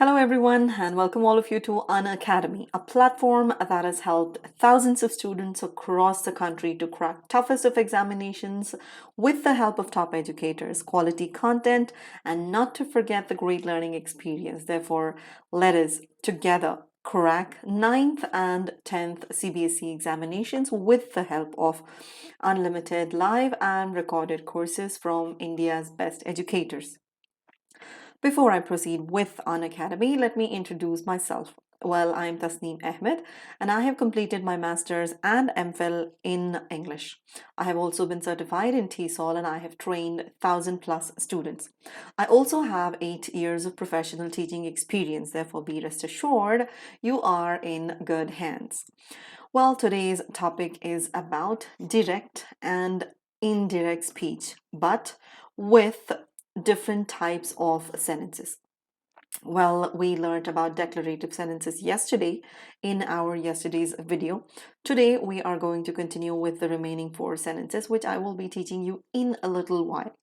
Hello everyone and welcome all of you to Unacademy, a platform that has helped thousands of students across the country to crack toughest of examinations with the help of top educators, quality content, and not to forget the great learning experience. Therefore, let us together crack 9th and 10th CBSE examinations with the help of unlimited live and recorded courses from India's best educators. Before I proceed with Unacademy, let me introduce myself. Well, I'm Tasneem Ahmed and I have completed my Master's and MPhil in English. I have also been certified in TESOL and I have trained 1,000 plus students. I also have 8 years of professional teaching experience, therefore be rest assured you are in good hands. Well, today's topic is about direct and indirect speech, but with different types of sentences. Well, we learned about declarative sentences yesterday in our yesterday's video. Today, we are going to continue with the remaining 4 sentences, which I will be teaching you in a little while.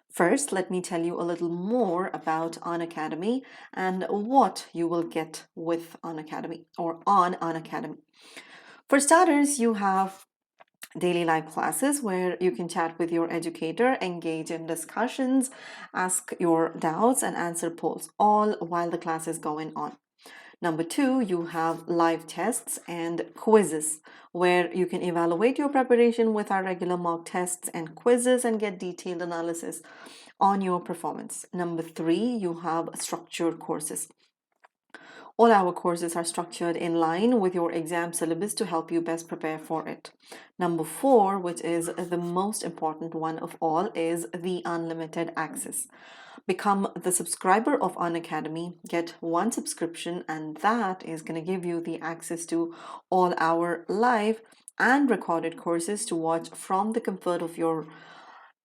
First, let me tell you a little more about Unacademy and what you will get with Unacademy or on Unacademy. For starters, you have daily live classes where you can chat with your educator, engage in discussions, ask your doubts, and answer polls, all while the class is going on. Number 2, you have live tests and quizzes where you can evaluate your preparation with our regular mock tests and quizzes and get detailed analysis on your performance. Number 3, you have structured courses. All our courses are structured in line with your exam syllabus to help you best prepare for it. Number 4, which is the most important one of all, is the unlimited access. Become the subscriber of Unacademy, get 1 subscription, and that is going to give you the access to all our live and recorded courses to watch from the comfort of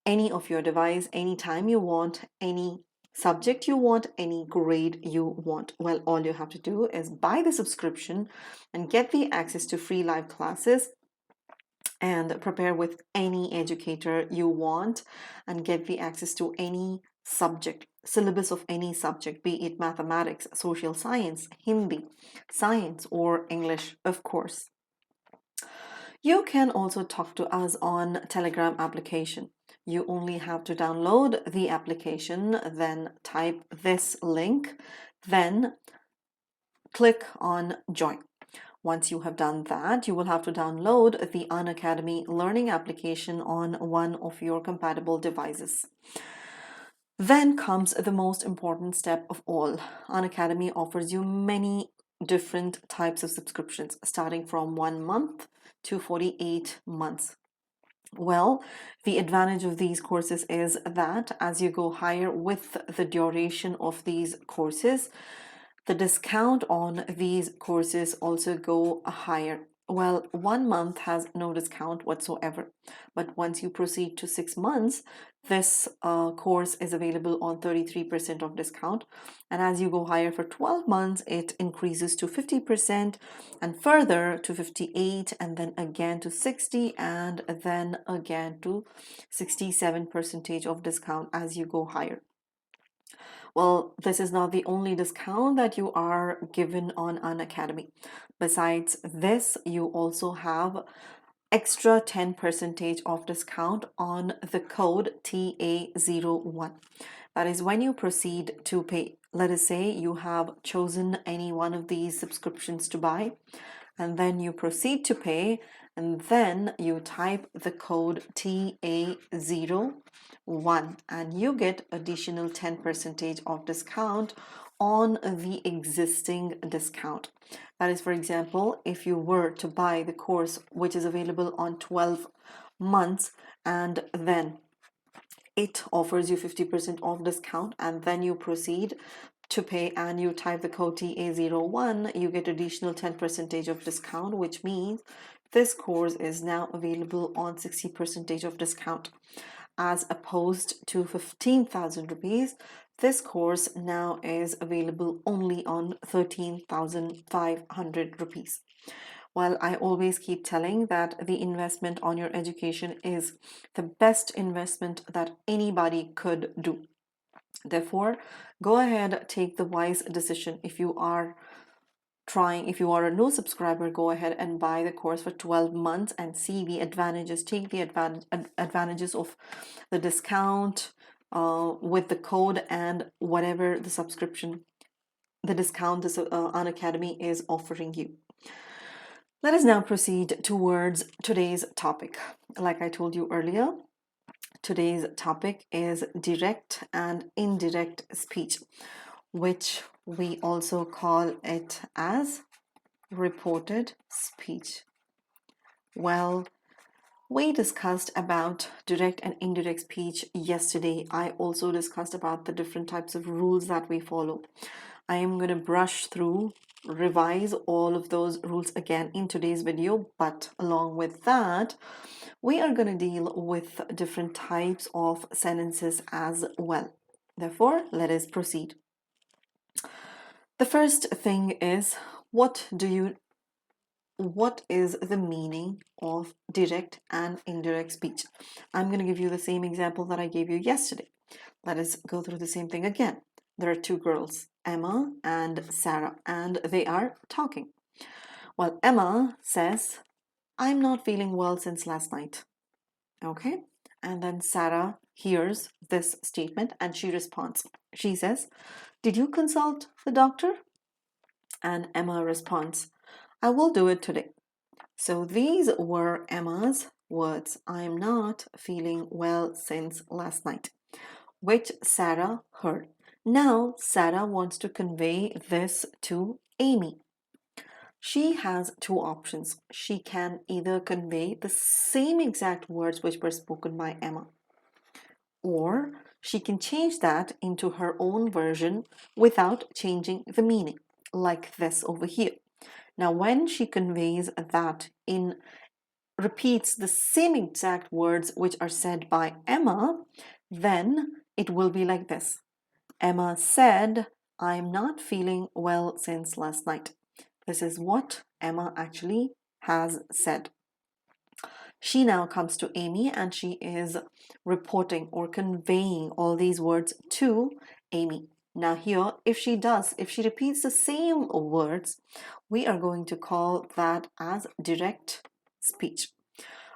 any of your device, anytime you want, any subject you want, any grade you want. Well, all you have to do is buy the subscription and get the access to free live classes and prepare with any educator you want and get the access to any subject, syllabus of any subject, be it mathematics, social science, Hindi, science, or English, of course. You can also talk to us on Telegram application. You only have to download the application, then type this link, then click on join. Once you have done that, you will have to download the Unacademy learning application on one of your compatible devices. Then comes the most important step of all. Unacademy offers you many different types of subscriptions, starting from 1 month to 48 months. Well, the advantage of these courses is that as you go higher with the duration of these courses, the discount on these courses also go higher. Well, 1 month has no discount whatsoever, but once you proceed to 6 months, this course is available on 33% of discount, and as you go higher for 12 months, it increases to 50% and further to 58, and then again to 60, and then again to 67% of discount as you go higher. Well, this is not the only discount that you are given on Unacademy. Besides this, you also have extra 10% of discount on the code TA01. That is when you proceed to pay. Let us say you have chosen any one of these subscriptions to buy, and then you proceed to pay, and then you type the code TA01 and you get additional 10% of discount on the existing discount. That is, for example, if you were to buy the course which is available on 12 months and then it offers you 50% off discount, and then you proceed to pay and you type the code TA01, you get additional 10% of discount, which means this course is now available on 60% of discount. As opposed to 15,000 rupees, this course now is available only on 13,500 rupees. Well, I always keep telling that the investment on your education is the best investment that anybody could do. Therefore, go ahead, take the wise decision. If you are a new subscriber, go ahead and buy the course for 12 months and see the advantages, take the advantages of the discount with the code and whatever the subscription, the discount this Unacademy is offering you. Let us now proceed towards today's topic. Like I told you earlier, today's topic is direct and indirect speech, which we also call it as reported speech. Well, we discussed about direct and indirect speech yesterday. I also discussed about the different types of rules that we follow. I am going to brush through, revise all of those rules again in today's video, but along with that, we are going to deal with different types of sentences as well. Therefore, let us proceed. The first thing is, what is the meaning of direct and indirect speech? I'm going to give you the same example that I gave you yesterday. Let us go through the same thing again. There are two girls, Emma and Sarah, and they are talking. Well, Emma says, I'm not feeling well since last night. Okay? And then Sarah hears this statement and she responds. She says, did you consult the doctor? And Emma responds, I will do it today. So these were Emma's words. I'm not feeling well since last night, which Sarah heard. Now Sarah wants to convey this to Amy. She has two options. She can either convey the same exact words which were spoken by Emma, or she can change that into her own version without changing the meaning, like this over here. Now, when she conveys that repeats the same exact words which are said by Emma, then it will be like this. Emma said, I'm not feeling well since last night. This is what Emma actually has said. She now comes to Amy and she is reporting or conveying all these words to Amy. Now here, if she repeats the same words, we are going to call that as direct speech.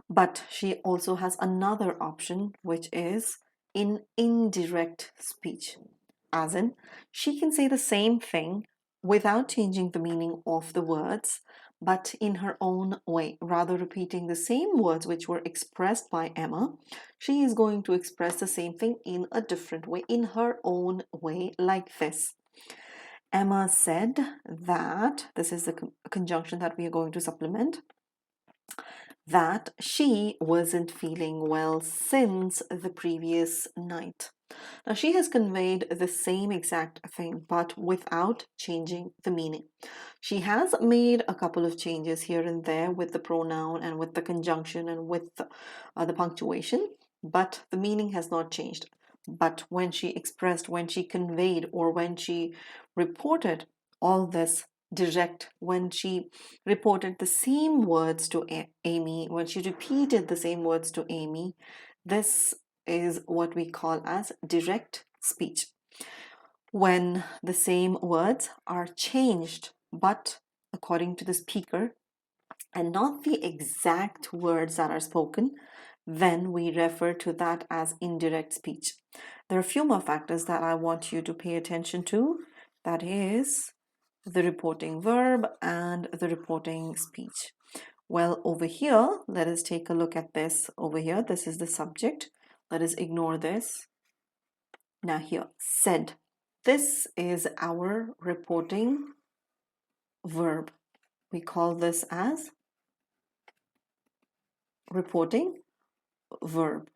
But she also has another option, which is in indirect speech. As in, she can say the same thing without changing the meaning of the words, but in her own way. Rather repeating the same words which were expressed by Emma, she is going to express the same thing in a different way, in her own way, like this. Emma said that, this is the conjunction that we are going to supplement, that she wasn't feeling well since the previous night. Now, she has conveyed the same exact thing, but without changing the meaning. She has made a couple of changes here and there with the pronoun and with the conjunction and with the punctuation, but the meaning has not changed. But when she expressed, when she conveyed, or when she reported all this direct, when she reported the same words to Amy, when she repeated the same words to Amy, this is what we call as direct speech. When the same words are changed, but according to the speaker, and not the exact words that are spoken, then we refer to that as indirect speech. There are a few more factors that I want you to pay attention to. That is the reporting verb and the reporting speech. Well, over here, let us take a look at this over here. This is the subject. Let us ignore this. Now here, said. This is our reporting verb. We call this as reporting verb.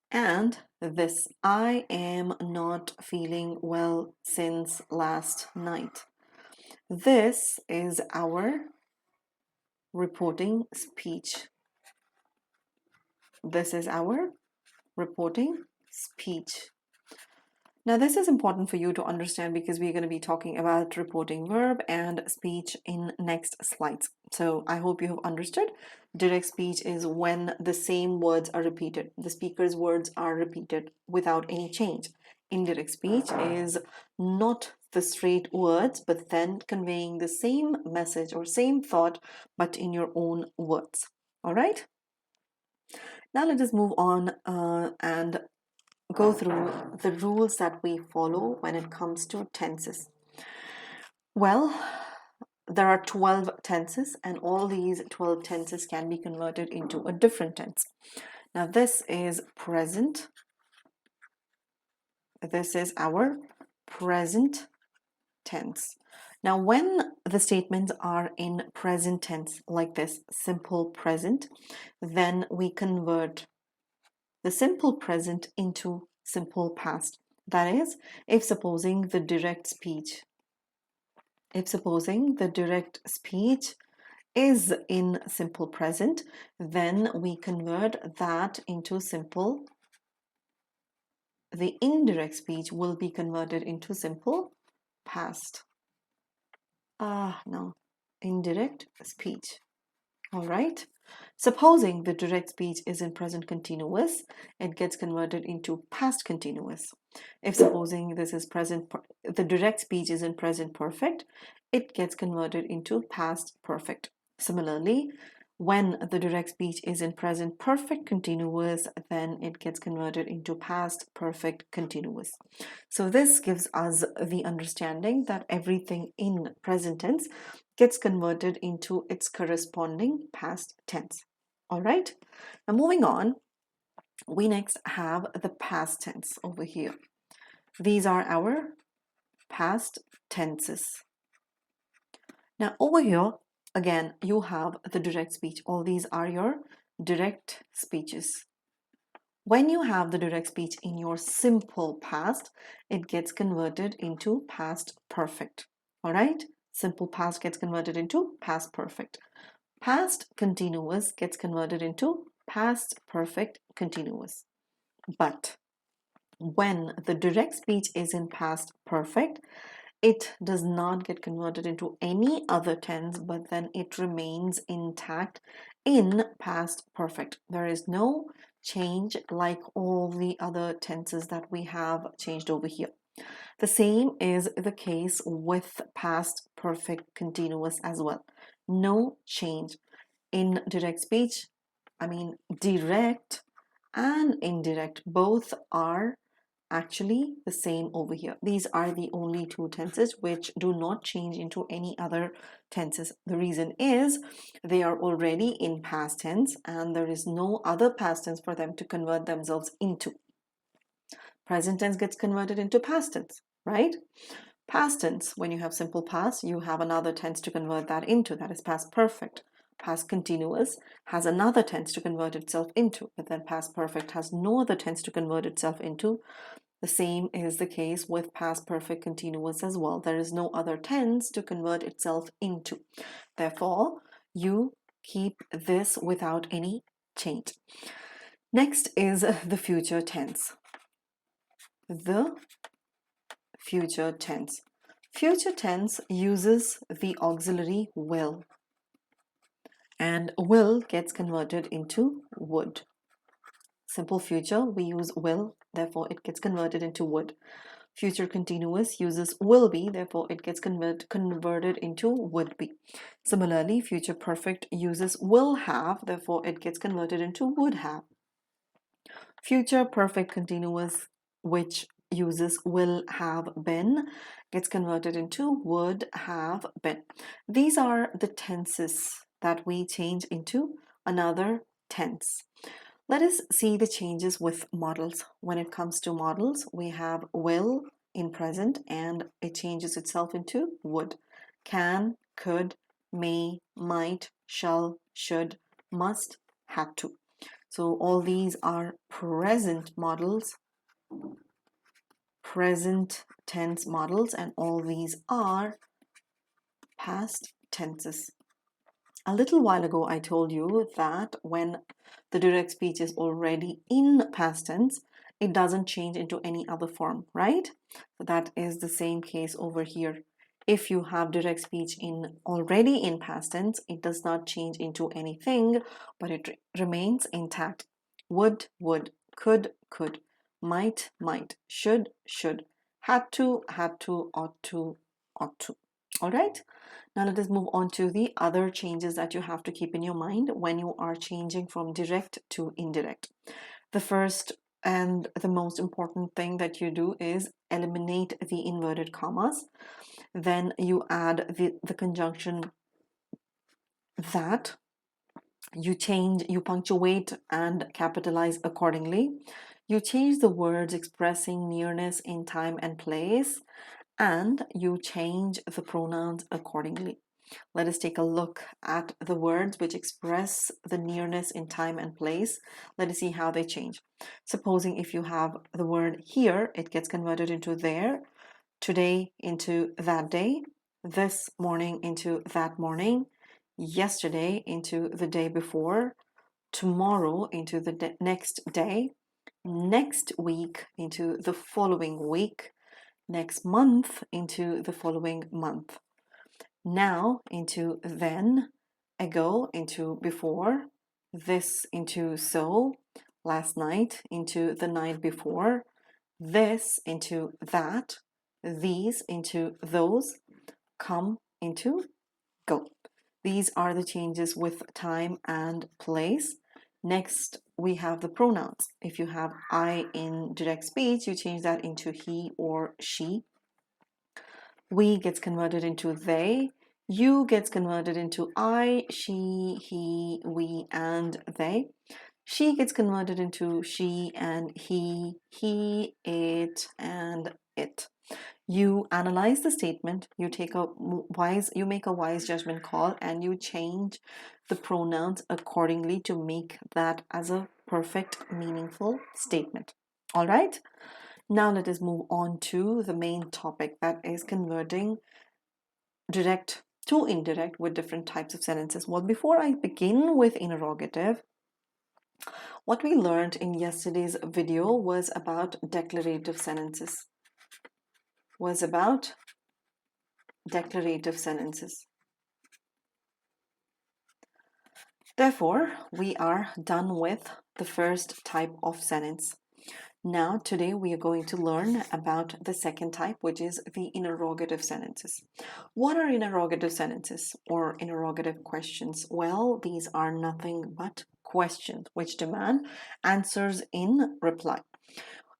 And this, I am not feeling well since last night. This is our reporting speech. This is our reporting speech. Now, this is important for you to understand because we're going to be talking about reporting verb and speech in next slides. So I hope you have understood. Direct speech is when the same words are repeated. The speaker's words are repeated without any change. Indirect speech is not the straight words, but then conveying the same message or same thought, but in your own words. All right? Now let us move on and go through the rules that we follow when it comes to tenses. Well, there are 12 tenses, and all these 12 tenses can be converted into a different tense. Now, this is present. This is our present tense. Now, when the statements are in present tense, like this, simple present, then we convert the simple present into simple past. That is, if supposing the direct speech is in simple present, then we convert that into simple. The indirect speech will be converted into simple past. No, indirect speech. All right. Supposing the direct speech is in present continuous, it gets converted into past continuous. If supposing this is the direct speech is in present perfect, it gets converted into past perfect. Similarly, when the direct speech is in present perfect continuous, then it gets converted into past perfect continuous. So this gives us the understanding that everything in present tense gets converted into its corresponding past tense. All right, now moving on, we next have the past tense over here. These are our past tenses. Now over here, again, you have the direct speech. All these are your direct speeches. When you have the direct speech in your simple past, it gets converted into past perfect. All right? Simple past gets converted into past perfect. Past continuous gets converted into past perfect continuous. But when the direct speech is in past perfect, it does not get converted into any other tense, but then it remains intact in past perfect. There is no change like all the other tenses that we have changed over here. The same is the case with past perfect continuous as well. No change. In direct speech, direct and indirect both are actually the same over here. These are the only two tenses which do not change into any other tenses. The reason is they are already in past tense and there is no other past tense for them to convert themselves into. Present tense gets converted into past tense, right? Past tense, when you have simple past, you have another tense to convert that into. That is past perfect. Past continuous has another tense to convert itself into, but then past perfect has no other tense to convert itself into. The same is the case with past perfect continuous as well. There is no other tense to convert itself into. Therefore, you keep this without any change. Next is the future tense. The future tense. Future tense uses the auxiliary will, and will gets converted into would. Simple future, we use will, therefore it gets converted into would. Future continuous uses will be, therefore it gets converted into would be. Similarly, future perfect uses will have, therefore it gets converted into would have. Future perfect continuous, which uses will have been, gets converted into would have been. These are the tenses that we change into another tense. Let us see the changes with modals. When it comes to modals, we have will in present and it changes itself into would. Can, could, may, might, shall, should, must, had to. So all these are present modals, present tense modals, and all these are past tenses. A little while ago, I told you that when the direct speech is already in past tense, it doesn't change into any other form, right? So that is the same case over here. If you have direct speech already in past tense, it does not change into anything, but it remains intact. Would, could, might, should, had to, ought to, All right. Now let us move on to the other changes that you have to keep in your mind when you are changing from direct to indirect. The first and the most important thing that you do is eliminate the inverted commas. Then you add the conjunction that. You punctuate and capitalize accordingly. You change the words expressing nearness in time and place, and you change the pronouns accordingly. Let us take a look at the words which express the nearness in time and place. Let us see how they change. Supposing if you have the word here, it gets converted into there, today into that day, this morning into that morning, yesterday into the day before, tomorrow into the next day, next week into the following week, next month into the following month, now into then, ago into before, this into so, last night into the night before, this into that, these into those, come into go. These are the changes with time and place. Next, we have the pronouns. If you have I in direct speech, you change that into he or she. We gets converted into they. You gets converted into I, she, he, we, and they. She gets converted into she and he, it, and it. You analyze the statement, you make a wise judgment call, and you change the pronouns accordingly to make that as a perfect, meaningful statement. All right. Now let us move on to the main topic, that is converting direct to indirect with different types of sentences. Well, before I begin with interrogative, what we learned in yesterday's video was about declarative sentences. Therefore, we are done with the first type of sentence. Now, today we are going to learn about the second type, which is the interrogative sentences. What are interrogative sentences or interrogative questions? Well, these are nothing but questions which demand answers in reply.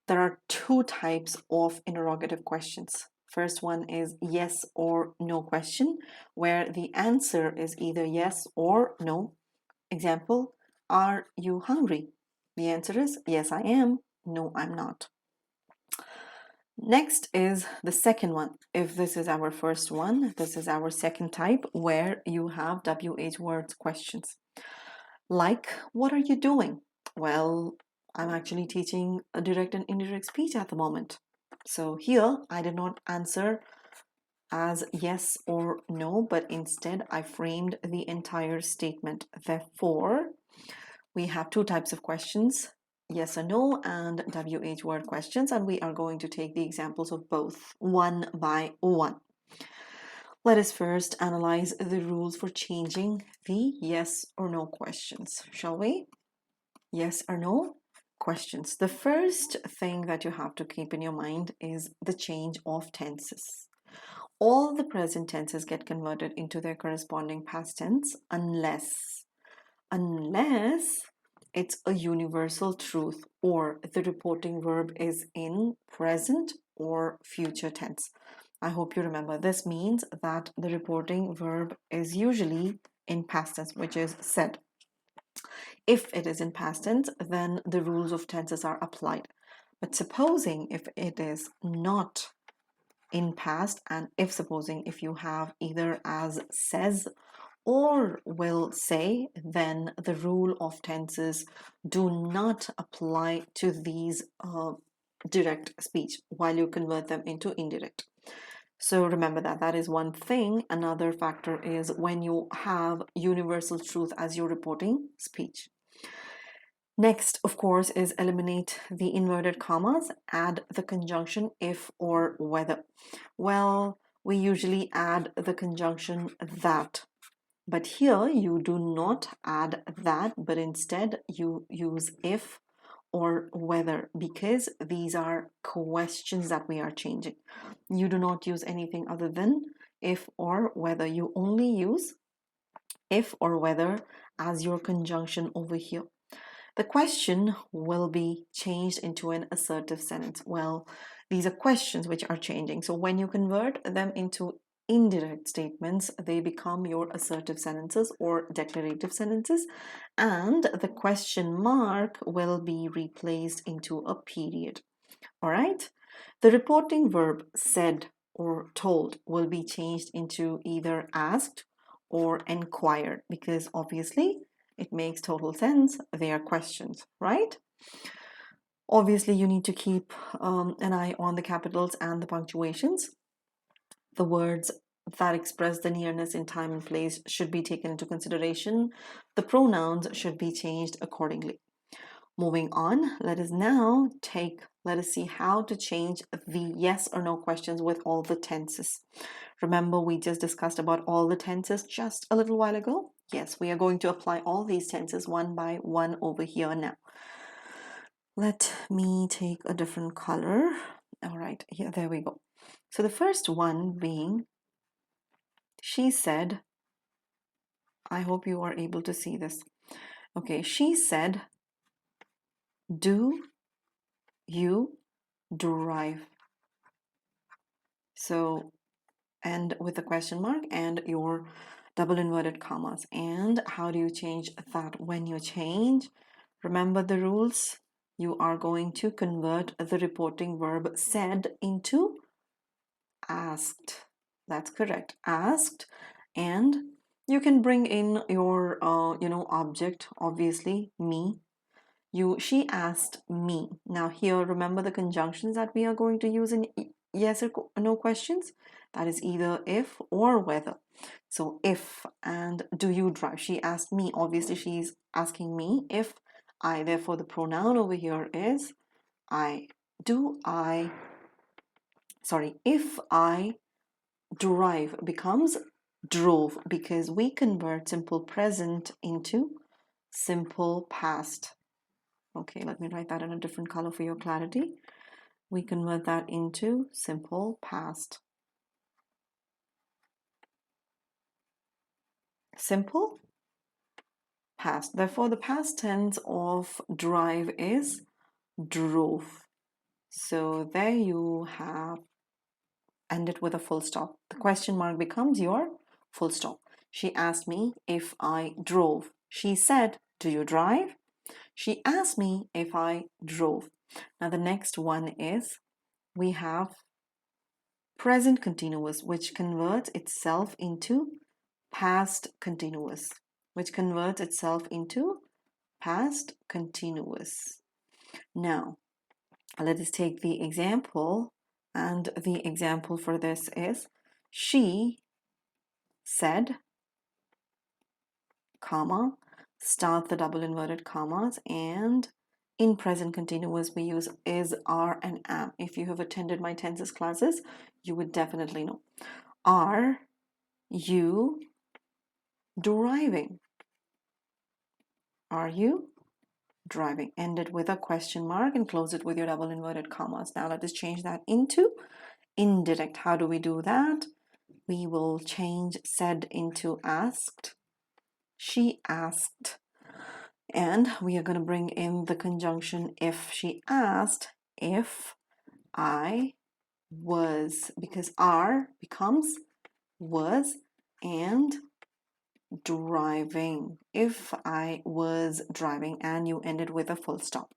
There are two types of interrogative questions. First one is yes or no question, where the answer is either yes or no. Example, are you hungry? The answer is yes, I am. No, I'm not. Next is the second one. If this is our first one, this is our second type, where you have WH words questions. Like, what are you doing? Well, I'm actually teaching a direct and indirect speech at the moment. So here, I did not answer as yes or no, but instead I framed the entire statement. Therefore, we have two types of questions, yes or no and WH word questions, and we are going to take the examples of both one by one. Let us first analyze the rules for changing the yes or no questions, shall we? Yes or no questions. The first thing that you have to keep in your mind is the change of tenses. All the present tenses get converted into their corresponding past tense unless it's a universal truth or the reporting verb is in present or future tense. I hope you remember. This means that the reporting verb is usually in past tense, which is said. If it is in past tense, then the rules of tenses are applied. But supposing if it is not in past, and supposing if you have either as says or will say, then the rule of tenses do not apply to these direct speech while you convert them into indirect. So remember that is one thing. Another factor is when you have universal truth as your reporting speech. Next, of course, is eliminate the inverted commas, add the conjunction if or whether. Well, we usually add the conjunction that, but here you do not add that, but instead you use if or whether, because these are questions that we are changing. You do not use anything other than if or whether. You only use if or whether as your conjunction over here. The question will be changed into an assertive sentence. Well, these are questions which are changing. So when you convert them into indirect statements, they become your assertive sentences or declarative sentences, and the question mark will be replaced into a period. All right? The reporting verb said or told will be changed into either asked or inquired, because obviously it makes total sense. They are questions, right? Obviously, you need to keep an eye on the capitals and the punctuations. The words that express the nearness in time and place should be taken into consideration. The pronouns should be changed accordingly. Moving on, let us see how to change the yes or no questions with all the tenses. Remember, we just discussed about all the tenses just a little while ago? Yes, we are going to apply all these tenses one by one over here now. Let me take a different color. All right, here, there we go. So the first one being, she said, I hope you are able to see this. Okay, she said, do you drive? So, and with a question mark and your double inverted commas. And how do you change that? When you change, remember the rules. You are going to convert the reporting verb said into asked. That's correct. Asked. And you can bring in your object, obviously me. She asked me. Now here, remember the conjunctions that we are going to use in yes or no questions. That is either if or whether. So if and do you drive? She asked me. Obviously, she's asking me if I. Therefore, the pronoun over here is I. If I drive becomes drove, because we convert simple present into simple past. Okay, let me write that in a different color for your clarity. We convert that into simple past. Simple past. Therefore, the past tense of drive is drove. So there you have ended with a full stop. The question mark becomes your full stop. She asked me if I drove. She said, do you drive? She asked me if I drove. Now the next one is, we have present continuous, which converts itself into past continuous, Now, let us take the example, and the example for this is, she said, comma, start the double inverted commas, and in present continuous we use is, are, and am. If you have attended my tenses classes, you would definitely know. Are you driving? Are you driving? End it with a question mark and close it with your double inverted commas. Now let us change that into indirect. How do we do that? We will change said into asked. She asked. And we are going to bring in the conjunction if. She asked if I was, because are becomes was, and driving. If I was driving, and you ended with a full stop.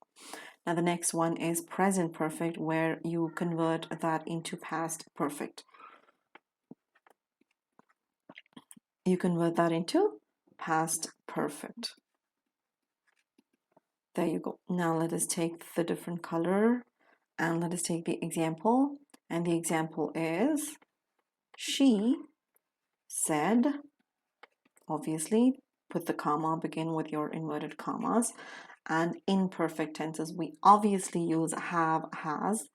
Now the next one is present perfect, where you convert that into past perfect. You convert that into past perfect. There you go. Now let us take the different color and let us take the example. And the example is, she said, obviously put the comma, begin with your inverted commas. And in perfect tenses, we obviously use have, has,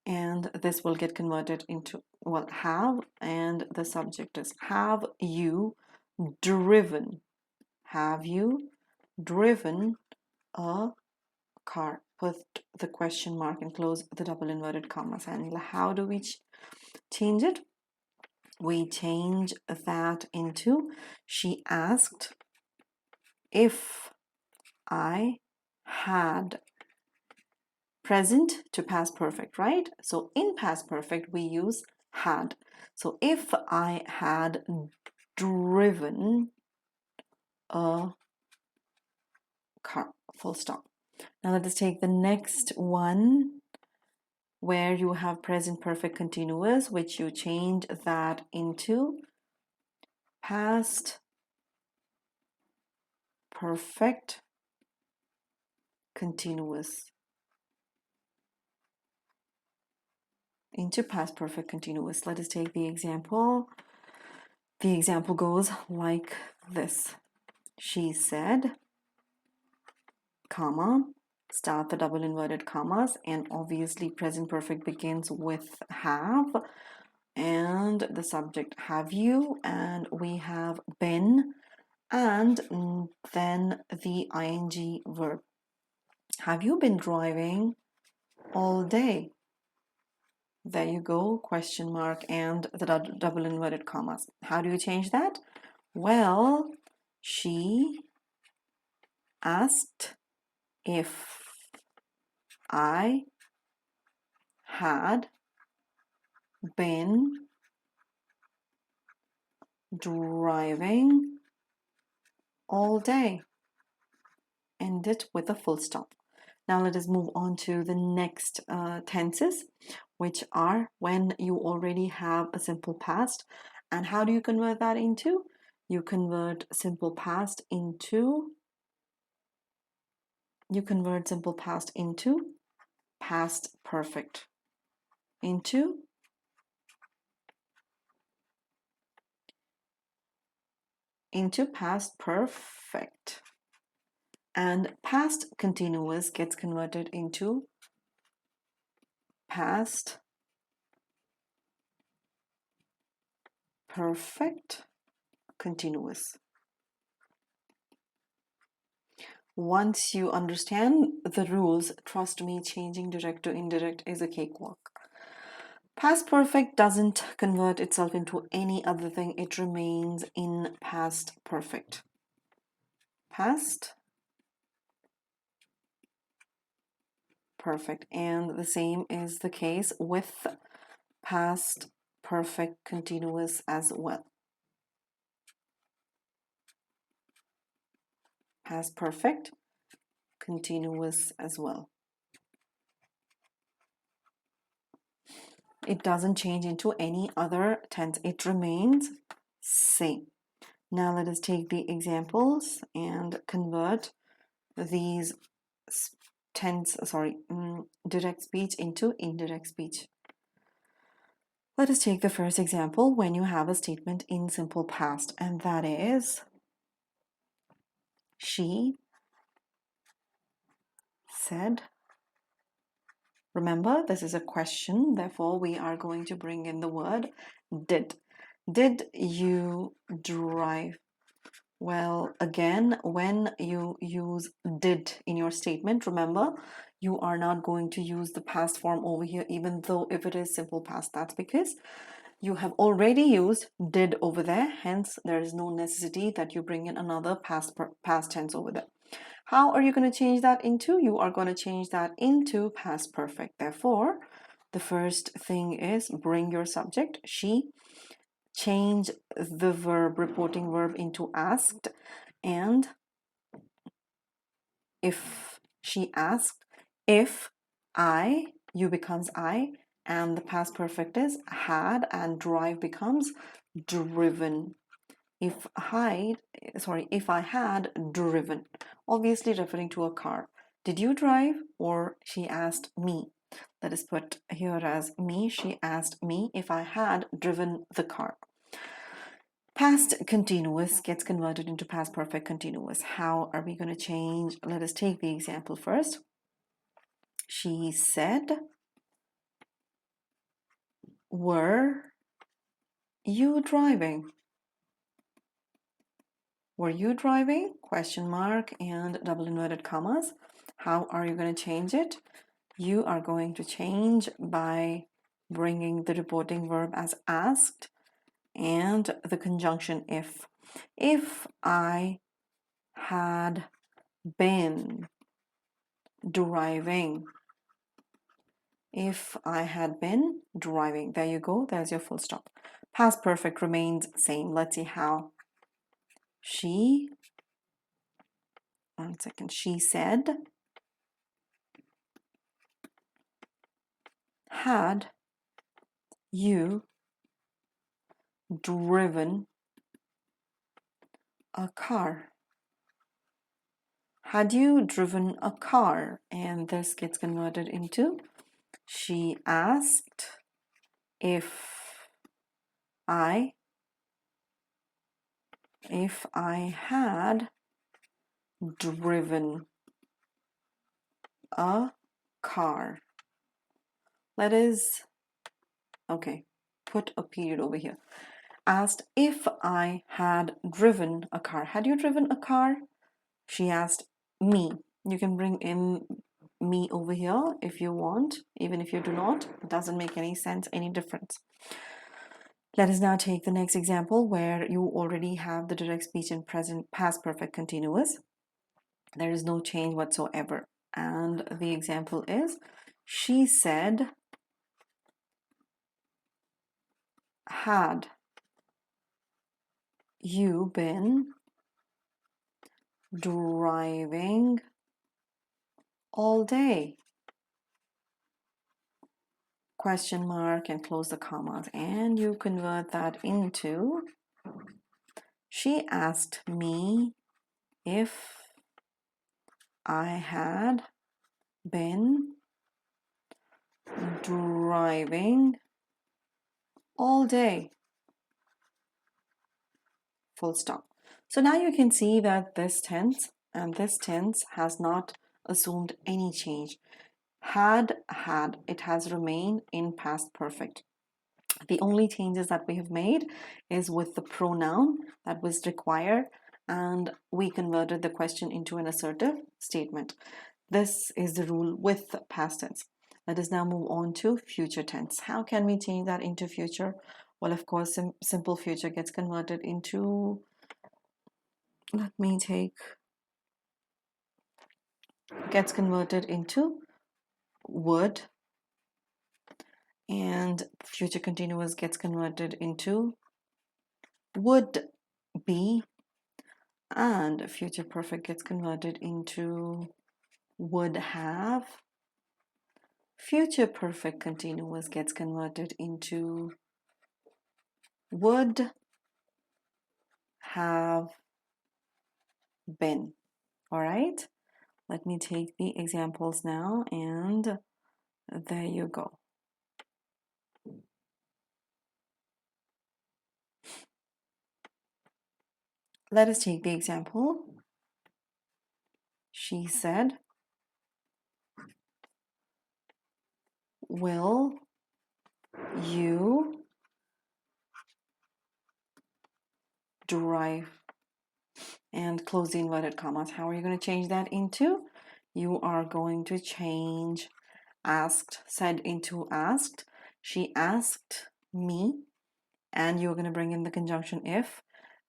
and this will get converted into, well, have, and the subject is, have you driven? Have you driven a car? put the question mark and close the double inverted commas. And how do we change it? We change that into, she asked if I had, present to past perfect, right? So in past perfect, we use had. So if I had driven a car, full stop. Now let us take the next one where you have present perfect continuous, which you change that into past perfect continuous. Into past perfect continuous. Let us take the example. The example goes like this. She said, comma, start the double inverted commas, and obviously present perfect begins with have, and the subject have you, and we have been, and then the ing verb. Have you been driving all day? There you go, question mark and the double inverted commas. How do you change that? Well, she asked if I had been driving all day. End it with a full stop. Now let us move on to the next tenses, which are when you already have a simple past. And how do you convert that into? You convert simple past into past perfect. Into past perfect. And past continuous gets converted into past perfect continuous. Once you understand the rules, trust me, changing direct to indirect is a cakewalk. Past perfect doesn't convert itself into any other thing. It remains in past perfect. Past perfect. And the same is the case with past perfect continuous as well. Past perfect continuous as well. It doesn't change into any other tense. It remains same. Now let us take the examples and convert these direct speech into indirect speech. Let us take the first example when you have a statement in simple past, and that is, she said. Remember, this is a question, therefore we are going to bring in the word did. Did you drive? Well, again, when you use did in your statement, remember, you are not going to use the past form over here, even though if it is simple past. That's because you have already used did over there. Hence, there is no necessity that you bring in another past tense over there. How are you going to change that into? You are going to change that into past perfect. Therefore, the first thing is bring your subject, she, change the verb, reporting verb, into asked, and if she asked, if I, you becomes I, and the past perfect is had, and drive becomes driven. If I had driven, obviously referring to a car. Did you drive? Or she asked me. Let us put here as me. She asked me if I had driven the car. Past continuous gets converted into past perfect continuous. How are we going to change? Let us take the example first. She said, were you driving? Were you driving? Question mark and double inverted commas. How are you going to change it? You are going to change by bringing the reporting verb as asked and the conjunction if. If I had been driving. If I had been driving. There you go. There's your full stop. Past perfect remains same. Let's see how. She, 1 second, she said, had you driven a car? Had you driven a car? And this gets converted into she asked if I had driven a car. Let us, okay, put a period over here. Asked if I had driven a car. Had you driven a car? She asked me. You can bring in me over here if you want, even if you do not. It doesn't make any sense, any difference. Let us now take the next example where you already have the direct speech in present past perfect continuous. There is no change whatsoever. And the example is, she said, had you been driving all day? Question mark and close the commas, and you convert that into she asked me if I had been driving all day. Full stop. So now you can see that this tense and this tense has not assumed any change. Had, it has remained in past perfect. The only changes that we have made is with the pronoun that was required, and we converted the question into an assertive statement. This is the rule with past tense. Let us now move on to future tense. How can we change that into future? Well, of course, simple future gets converted into, gets converted into would, and future continuous gets converted into would be, and future perfect gets converted into would have. Future perfect continuous gets converted into would have been. All right, let me take the examples now, and there you go. Let us take the example. She said, will you drive? And close the inverted commas. How are you going to change that into? You are going to change asked, said into asked. She asked me, and you're going to bring in the conjunction if,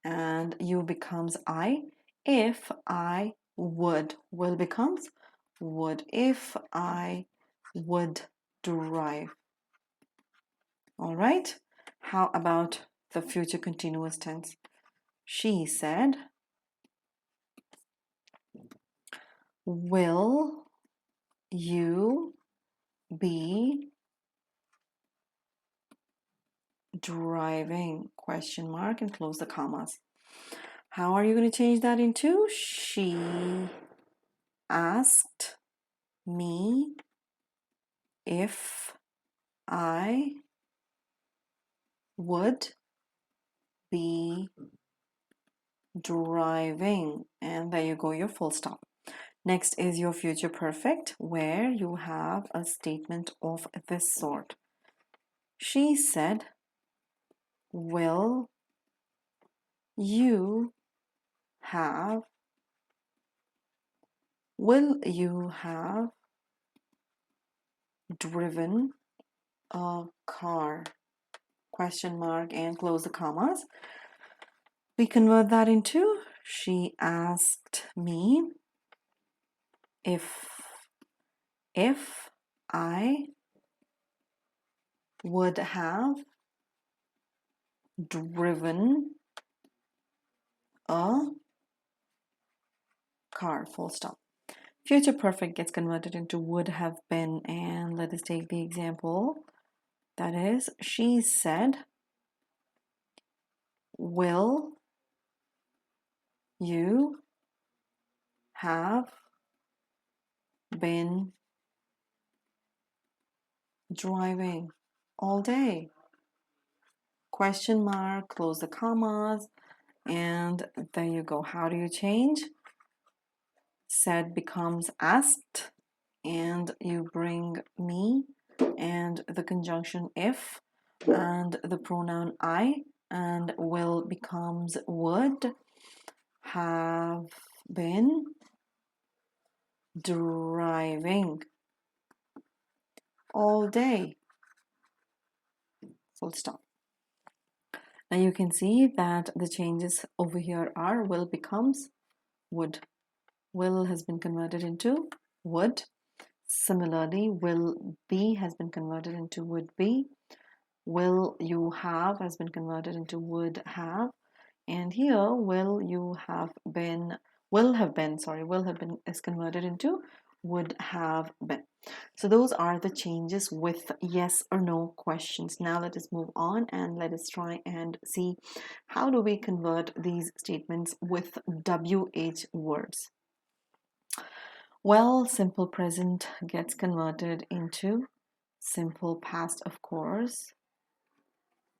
and you becomes I. If I would, will becomes would. If I would drive. All right. How about the future continuous tense? She said, will you be driving? Question mark and close the commas. How are you going to change that into? She asked me if I would be driving. And there you go, your full stop. Next is your future perfect, where you have a statement of this sort. She said, will you have Will you have driven a car? Question mark and close the commas. We convert that into she asked me if I would have driven a car, full stop. Future perfect gets converted into would have been, and let us take the example. That is, she said, will you have been driving all day? Question mark, close the commas, and there you go. How do you change? Said becomes asked, and you bring me and the conjunction if and the pronoun I, and will becomes would have been driving all day, full stop. Now you can see that the changes over here are will becomes would. Will has been converted into would. Similarly, will be has been converted into would be. Will you have has been converted into would have. And here, will have been is converted into would have been. So those are the changes with yes or no questions. Now let us move on and let us try and see how do we convert these statements with WH words. Well, simple present gets converted into simple past, of course.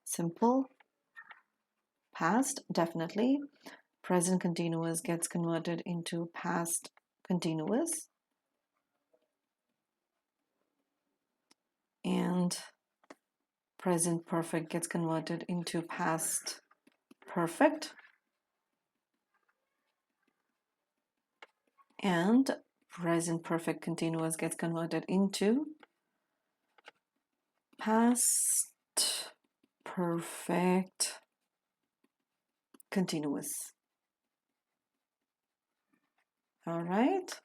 Simple past, definitely. Present continuous gets converted into past continuous. And present perfect gets converted into past perfect. And present perfect continuous gets converted into past perfect continuous. All right.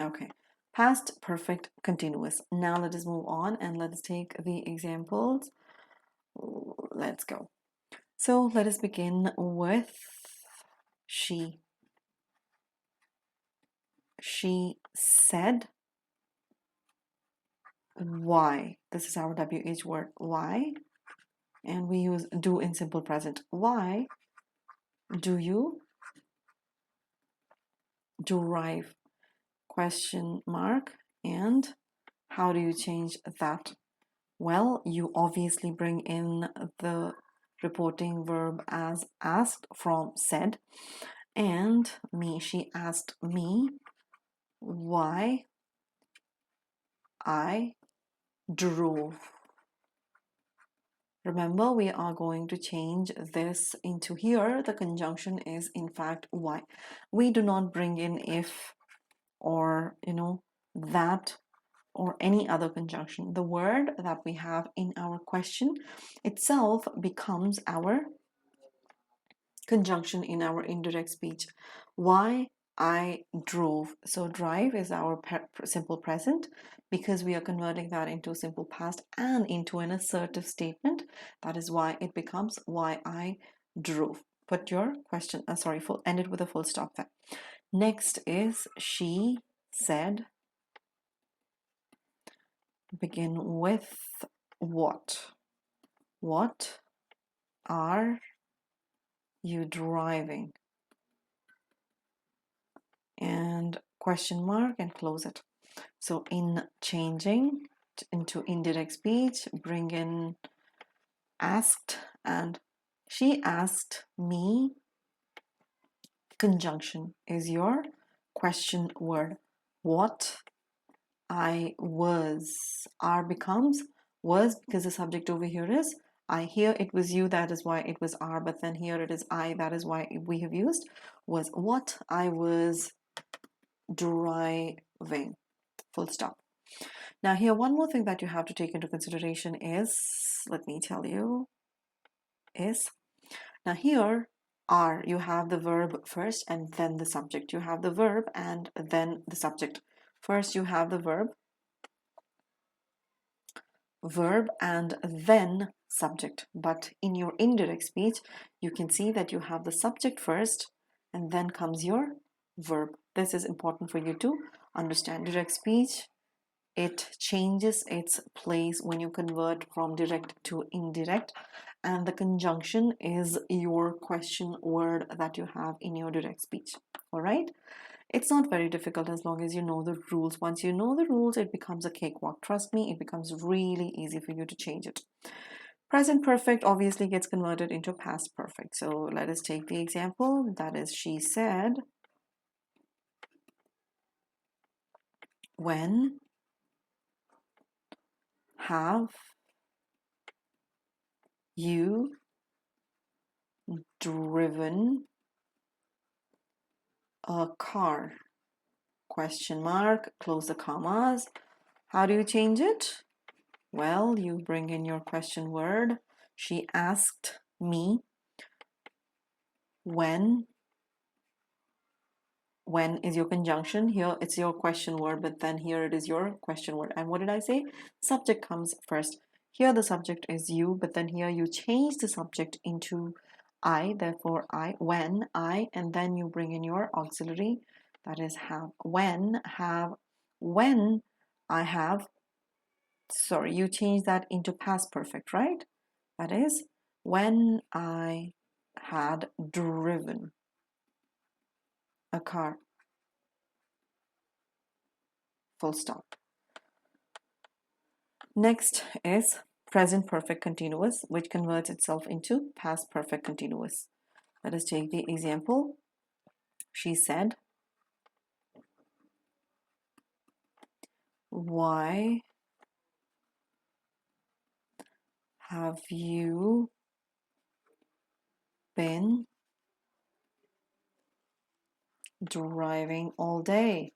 Okay. Past perfect continuous. Now let us move on and let us take the examples. Let's go. So let us begin with she. She said, why? This is our WH word, why? And we use do in simple present. Why do you derive? Question mark. And how do you change that? Well, you obviously bring in the reporting verb as asked from said. And me, she asked me why I drove. Remember, we are going to change this into here. The conjunction is in fact why. We do not bring in if or, that or any other conjunction. The word that we have in our question itself becomes our conjunction in our indirect speech. Why I drove. So drive is our simple present because we are converting that into simple past and into an assertive statement. That is why it becomes why I drove. Put your question, end it with a full stop there. Next is she said. Begin with what? What are you driving? And question mark and close it. So in changing into indirect speech, bring in asked and she asked me. Conjunction is your question word. What I was. Are becomes was because the subject over here is I. Here it was you, that is why it was are, but then here it is I, that is why we have used was. What I was driving. Full stop. Now here, one more thing that you have to take into consideration is, let me tell you, is, now here are, you have the verb first and then the subject. You have the verb and then the subject. First you have the verb and then subject. But in your indirect speech, you can see that you have the subject first and then comes your verb. This is important for you to understand. Direct speech, it changes its place when you convert from direct to indirect, and the conjunction is your question word that you have in your direct speech. All right, it's not very difficult as long as you know the rules. Once you know the rules, it becomes a cakewalk. Trust me, it becomes really easy for you to change it. Present perfect obviously gets converted into past perfect. So let us take the example. That is, she said, when have you driven a car? Question mark, close the commas. How do you change it? Well, you bring in your question word. She asked me when is your conjunction. Here it's your question word, but then here it is your question word. And what did I say? Subject comes first. Here the subject is you, but then here you change the subject into I, therefore I, when I, and then you bring in your auxiliary, that is have. When I have, sorry, you change that into past perfect, right? That is, when I had driven a car. Full stop. Next is present perfect continuous, which converts itself into past perfect continuous. Let us take the example. She said, why have you been driving all day?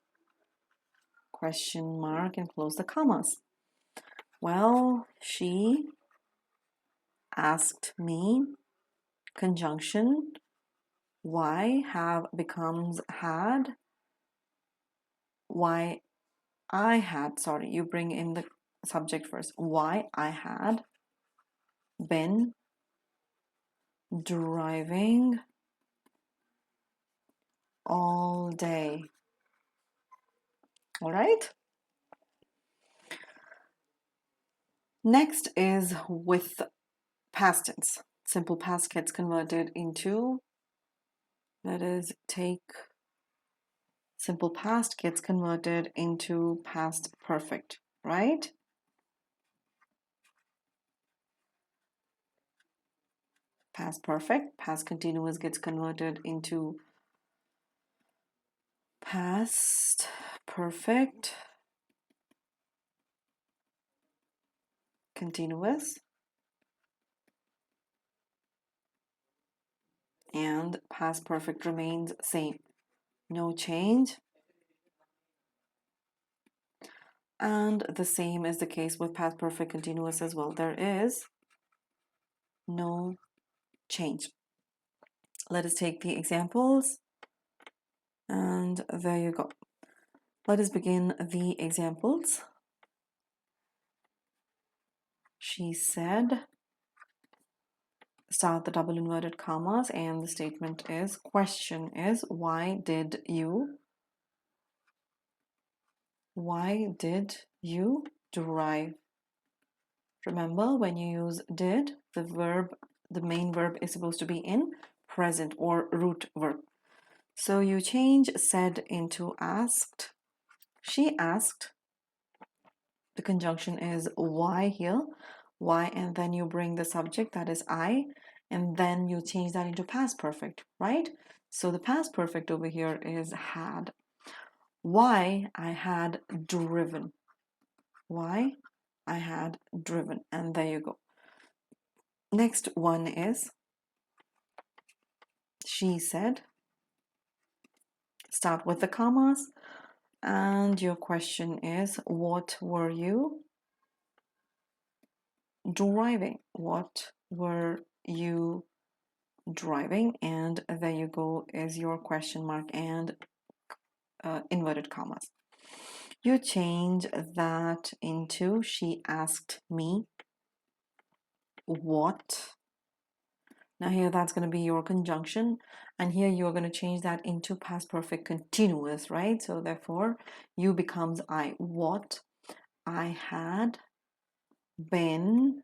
Question mark and close the commas. Well, she asked me, conjunction, why have becomes had, why I had, sorry, you bring in the subject first, why I had been driving all day. All right. Next is with past tense. Simple past gets converted into, let us take, simple past gets converted into past perfect, right? Past perfect, past continuous gets converted into past perfect continuous, and past perfect remains same, no change. And the same is the case with past perfect continuous as well. There is no change. Let us take the examples, and there you go. Let us begin the examples. She said, start the double inverted commas, and the statement is, question is, why did you drive? Remember, when you use did, the main verb is supposed to be in present or root verb. So you change said into asked. She asked. The conjunction is why here, why, and then you bring the subject, that is I, and then you change that into past perfect, right? So the past perfect over here is had. Why I had driven. Why I had driven, and there you go. Next one is, she said. Start with the commas. And your question is, what were you driving? What were you driving? And there you go, is your question mark and inverted commas. You change that into she asked me what. Now here that's going to be your conjunction, and here you're going to change that into past perfect continuous, right? So therefore you becomes I. What I had been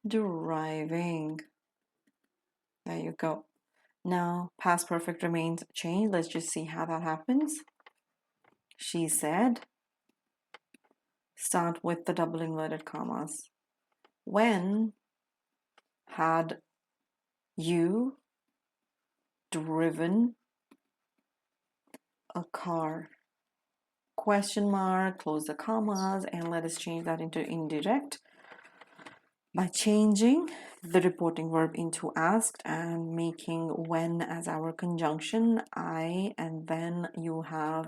driving. There you go. Now past perfect remains changed. Let's just see how that happens. She said, start with the double inverted commas. When had you driven a car? Question mark, close the commas, and let us change that into indirect by changing the reporting verb into asked and making when as our conjunction, I, and then you have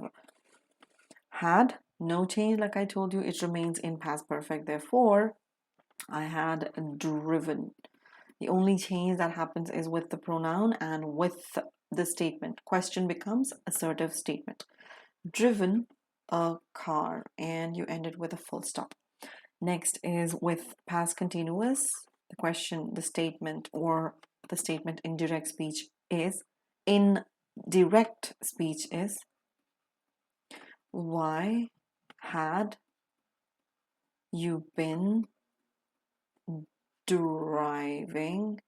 had. No change, like I told you, it remains in past perfect. Therefore, I had driven. The only change that happens is with the pronoun and with the statement. Question becomes assertive statement. Driven a car, and you end it with a full stop. Next is with past continuous. The question, the statement, or the statement in direct speech is, why had you been driving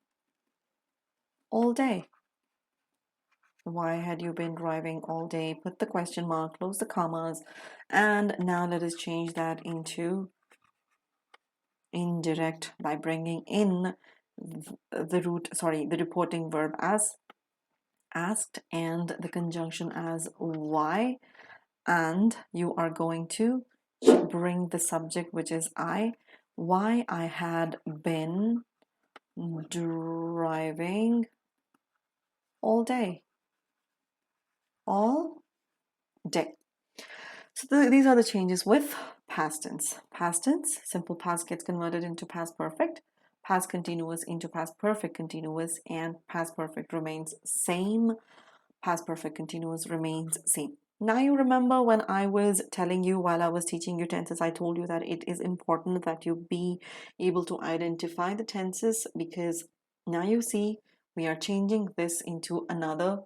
all day? Why had you been driving all day? Put the question mark, close the commas, and now let us change that into indirect by bringing in the reporting verb as asked and the conjunction as why, and you are going to bring the subject, which is I. Why I had been driving all day. All day. So these are the changes with past tense. Past tense, simple past gets converted into past perfect, past continuous into past perfect continuous, and past perfect remains same. Past perfect continuous remains same. Now you remember when I was telling you while I was teaching you tenses, I told you that it is important that you be able to identify the tenses, because now you see we are changing this into another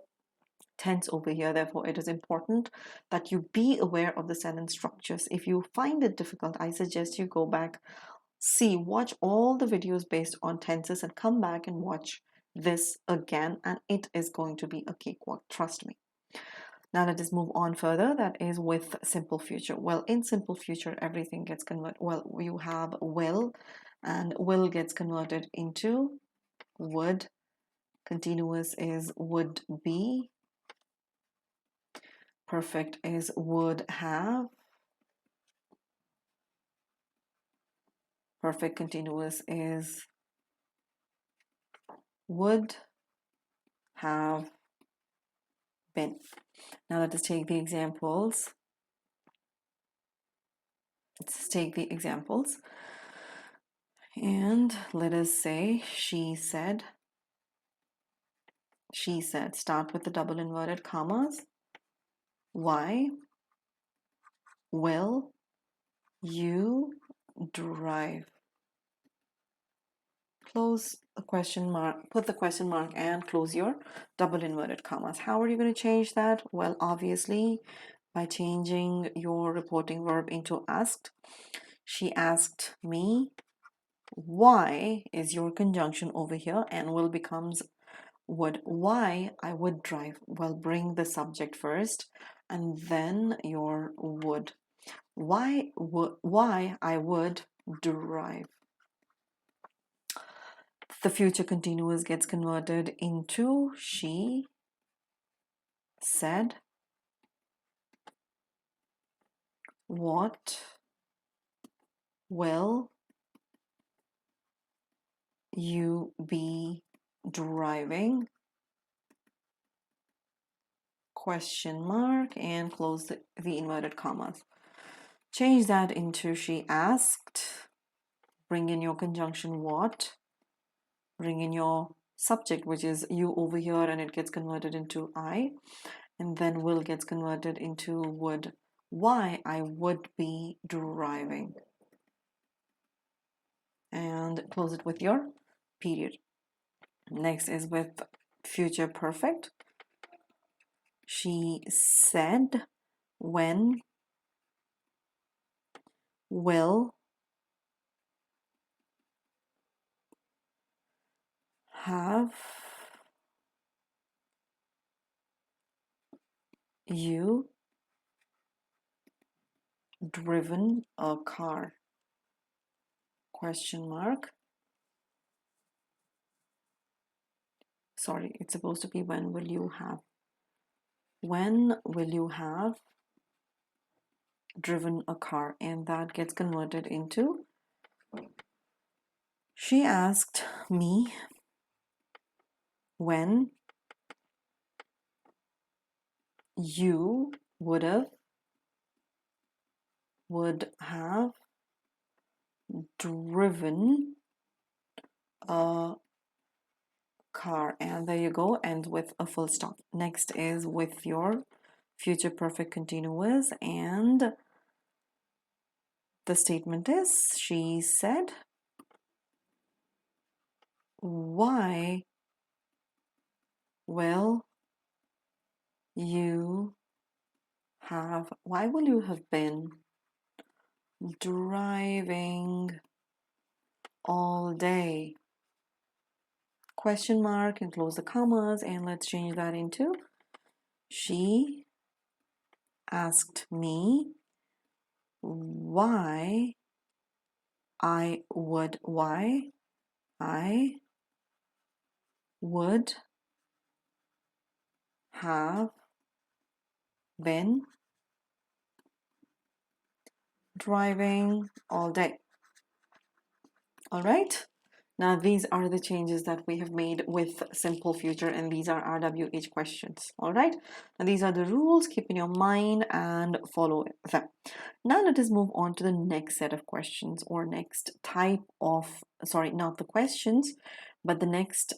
tense over here. Therefore, it is important that you be aware of the sentence structures. If you find it difficult, I suggest you go back, watch all the videos based on tenses and come back and watch this again, and it is going to be a cakewalk, trust me. Now let us move on further. That is with simple future. Well, in simple future, everything gets converted. Well, you have will, and will gets converted into would. Continuous is would be. Perfect is would have. Perfect continuous is would have been. Now let us take the examples. And let us say she said. She said, start with the double inverted commas. Why will you drive? Close the question mark, put the question mark and close your double inverted commas. How are you going to change that? Well, obviously by changing your reporting verb into asked. She asked me. Why is your conjunction over here, and will becomes would. Why I would drive. Well, bring the subject first and then your would. Why I would drive. The future continuous gets converted into she said. What will you be driving? question mark and close the inverted commas. Change that into she asked. Bring in your conjunction what. Bring in your subject, which is you over here, and it gets converted into I. And then will gets converted into would. Why? I would be driving. And close it with your period. Next is with future perfect. She said, when will have you driven a car? Question mark. Sorry, it's supposed to be when will you have. When will you have driven a car? And that gets converted into she asked me when you would have driven a car. And there you go, ends with a full stop. Next is with your future perfect continuous, and the statement is she said, why will you have been driving all day? Question mark and close the commas, and let's change that into she asked me why I would have been driving all day. All right. Now, these are the changes that we have made with simple future, and these are RWH questions. All right. Now, these are the rules. Keep in your mind and follow them. Now, let us move on to the next set of questions, or next type of, sorry, not the questions, but the next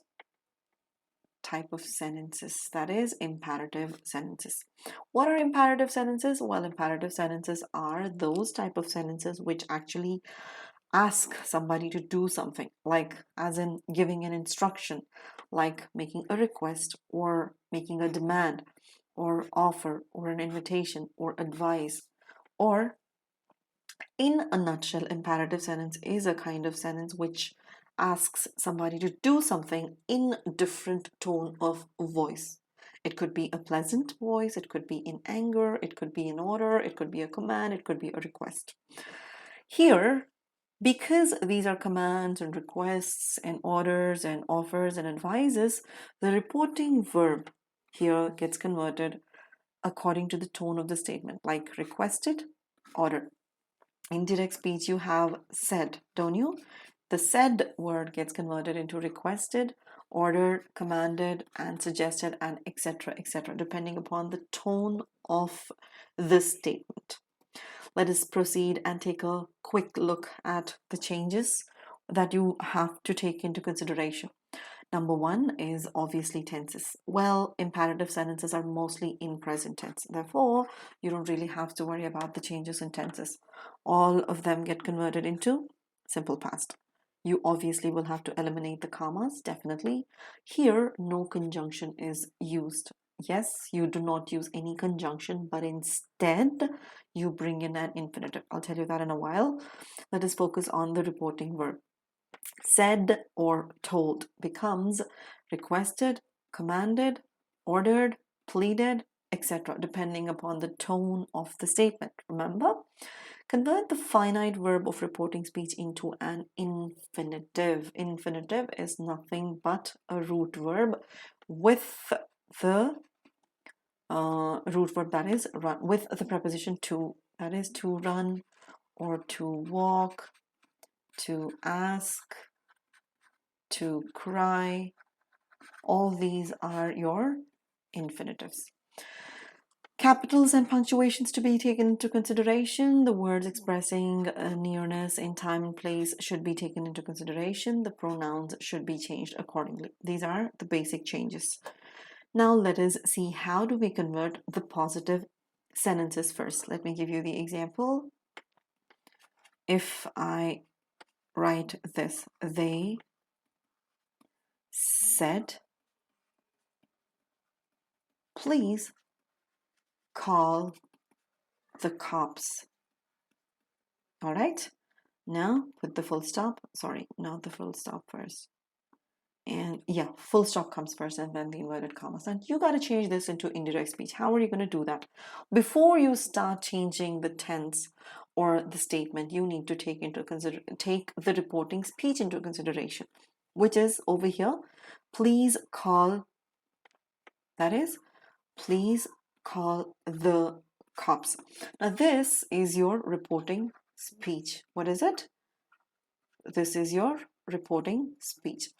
type of sentences, that is imperative sentences. What are imperative sentences? Well, imperative sentences are those type of sentences which actually ask somebody to do something, like as in giving an instruction, like making a request or making a demand or offer or an invitation or advice. Or in a nutshell, imperative sentence is a kind of sentence which asks somebody to do something in different tone of voice. It could be a pleasant voice, it could be in anger, it could be in order, it could be a command, it could be a request. Here, because these are commands and requests and orders and offers and advices, the reporting verb here gets converted according to the tone of the statement, like requested, ordered. In direct speech, you have said, don't you? The said word gets converted into requested, ordered, commanded, and suggested, and etc., depending upon the tone of the statement. Let us proceed and take a quick look at the changes that you have to take into consideration. Number one is obviously tenses. Well, imperative sentences are mostly in present tense. Therefore, you don't really have to worry about the changes in tenses. All of them get converted into simple past. You obviously will have to eliminate the commas, definitely. Here, no conjunction is used. Yes, you do not use any conjunction, but instead, you bring in an infinitive. I'll tell you that in a while. Let us focus on the reporting verb. Said or told becomes requested, commanded, ordered, pleaded, etc., depending upon the tone of the statement. Remember? Convert the finite verb of reporting speech into an infinitive. Infinitive is nothing but a root verb with the root verb that is run, with the preposition to, that is to run or to walk, to ask, to cry. All these are your infinitives. Capitals and punctuations to be taken into consideration. The words expressing nearness in time and place should be taken into consideration. The pronouns should be changed accordingly. These are the basic changes. Now let us see how do we convert the positive sentences first. Let me give you the example. If I write this, they said, please call the cops. All right, now put the full stop. Sorry, not the full stop first. And yeah, full stop comes first and then the inverted commas. And you got to change this into indirect speech. How are you going to do that? Before you start changing the tense or the statement, you need to take the reporting speech into consideration, which is over here. Please call, that is, please call the cops. Now this is your reporting speech. What is it? This is your reporting speech.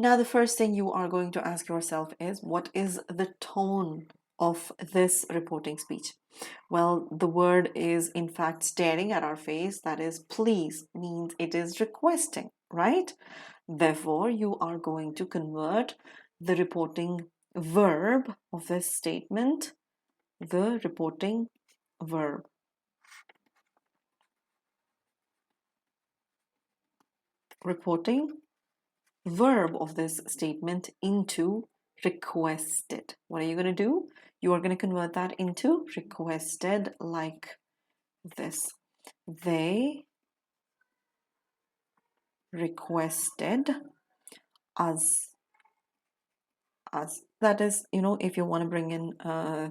Now, the first thing you are going to ask yourself is, what is the tone of this reporting speech? Well, the word is in fact staring at our face. That is, please means it is requesting, right? Therefore, you are going to convert the reporting verb of this statement, the reporting verb. Reporting verb of this statement into requested. What are you going to do? You are going to convert that into requested like this. They requested us. That is, if you want to bring in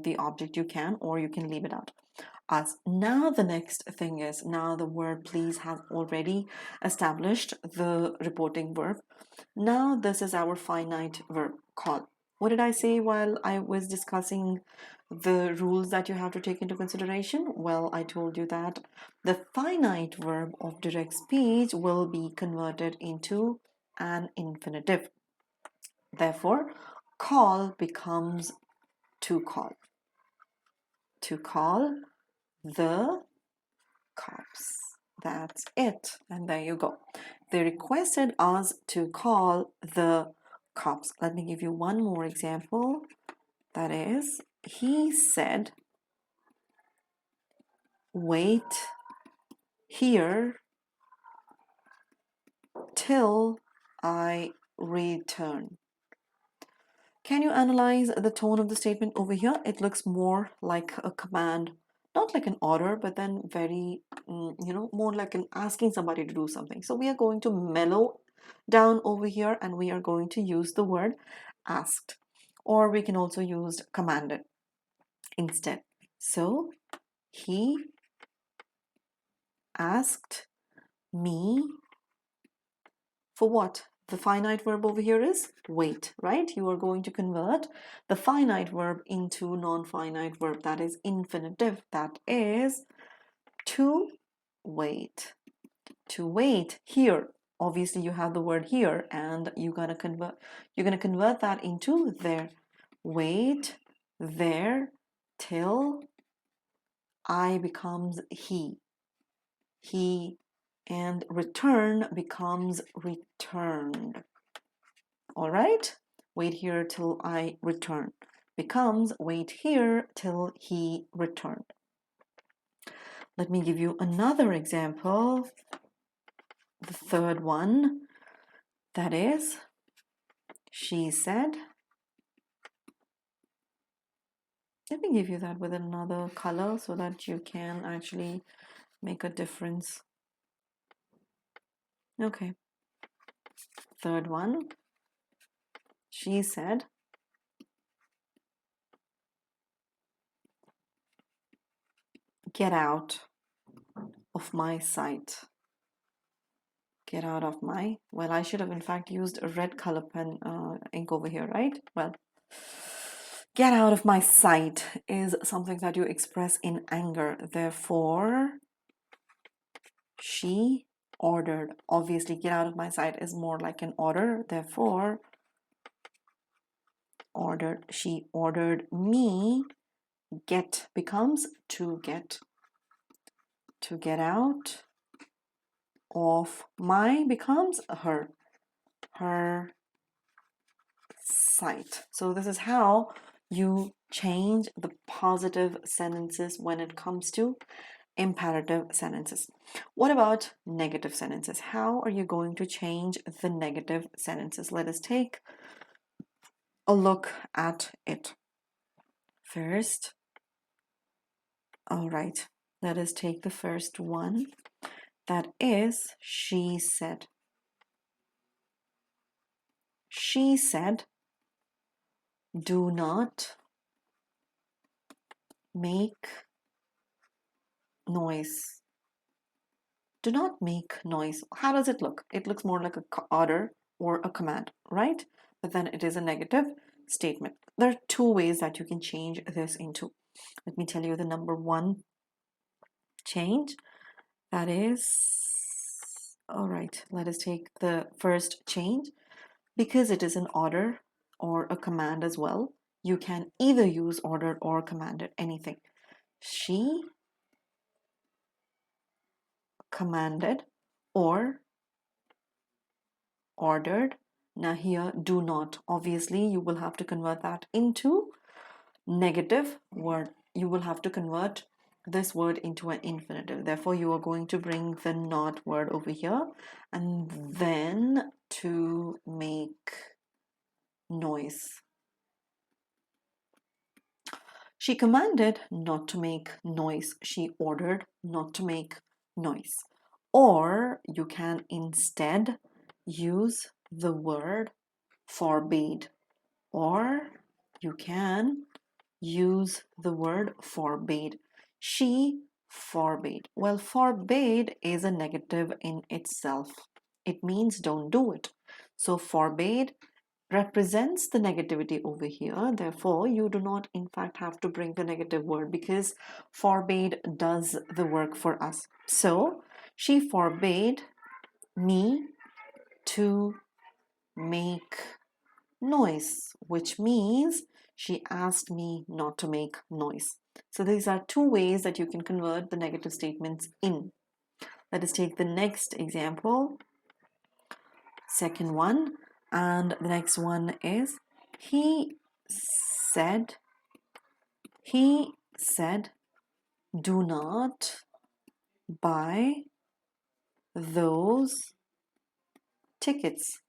the object, you can, or you can leave it out. Us. Now the next thing is, now the word please has already established the reporting verb. Now this is our finite verb, call. What did I say while I was discussing the rules that you have to take into consideration? Well, I told you that the finite verb of direct speech will be converted into an infinitive. Therefore, call becomes to call. To call the cops. That's it. And there you go. They requested us to call the cops. Let me give you one more example. That is, he said, wait here till I return. Can you analyze the tone of the statement over here? It looks more like a command, not like an order, but then very, more like an asking somebody to do something. So we are going to mellow down over here and we are going to use the word asked, or we can also use commanded instead. So he asked me for what? The finite verb over here is wait, right? You are going to convert the finite verb into non-finite verb, that is infinitive, that is to wait. To wait here. Obviously you have the word here and you're gonna convert that into there. Wait there till I becomes he. He, and return becomes returned. All right, wait here till I return becomes wait here till he returned. Let me give you another example, the third one. That is, she said, let me give you that with another color so that you can actually make a difference. Okay, third one. She said, get out of my sight. Get out of my, well, I should have in fact used a red color pen ink over here, right? Well, get out of my sight is something that you express in anger. Therefore, she ordered. Obviously, get out of my sight is more like an order. Therefore, ordered. She ordered me Get becomes to get. To get out of my becomes her. Her sight. So this is how you change the positive sentences when it comes to imperative sentences. What about negative sentences? How are you going to change the negative sentences? Let us take a look at it. First, all right, let us take the first one. That is, she said. She said, do not make noise. Do not make noise. How does it look? It looks more like an order or a command, right? But then it is a negative statement. There are two ways that you can change this into. Let me tell you the number one change. That is, all right, let us take the first change. Because it is an order or a command as well, you can either use ordered or commanded, anything. She commanded or ordered. Now here, do not. Obviously, you will have to convert that into negative word. You will have to convert this word into an infinitive. Therefore, you are going to bring the not word over here and then to make noise. She commanded not to make noise. She ordered not to make noise. Or you can instead use the word forbade. Or you can use the word forbade. She forbade. Well, forbade is a negative in itself. It means don't do it. So forbade represents the negativity over here. Therefore, you do not in fact have to bring the negative word because forbade does the work for us. So, she forbade me to make noise, which means she asked me not to make noise. So these are two ways that you can convert the negative statements in. Let us take the next example, second one, and the next one is he said, do not buy those tickets.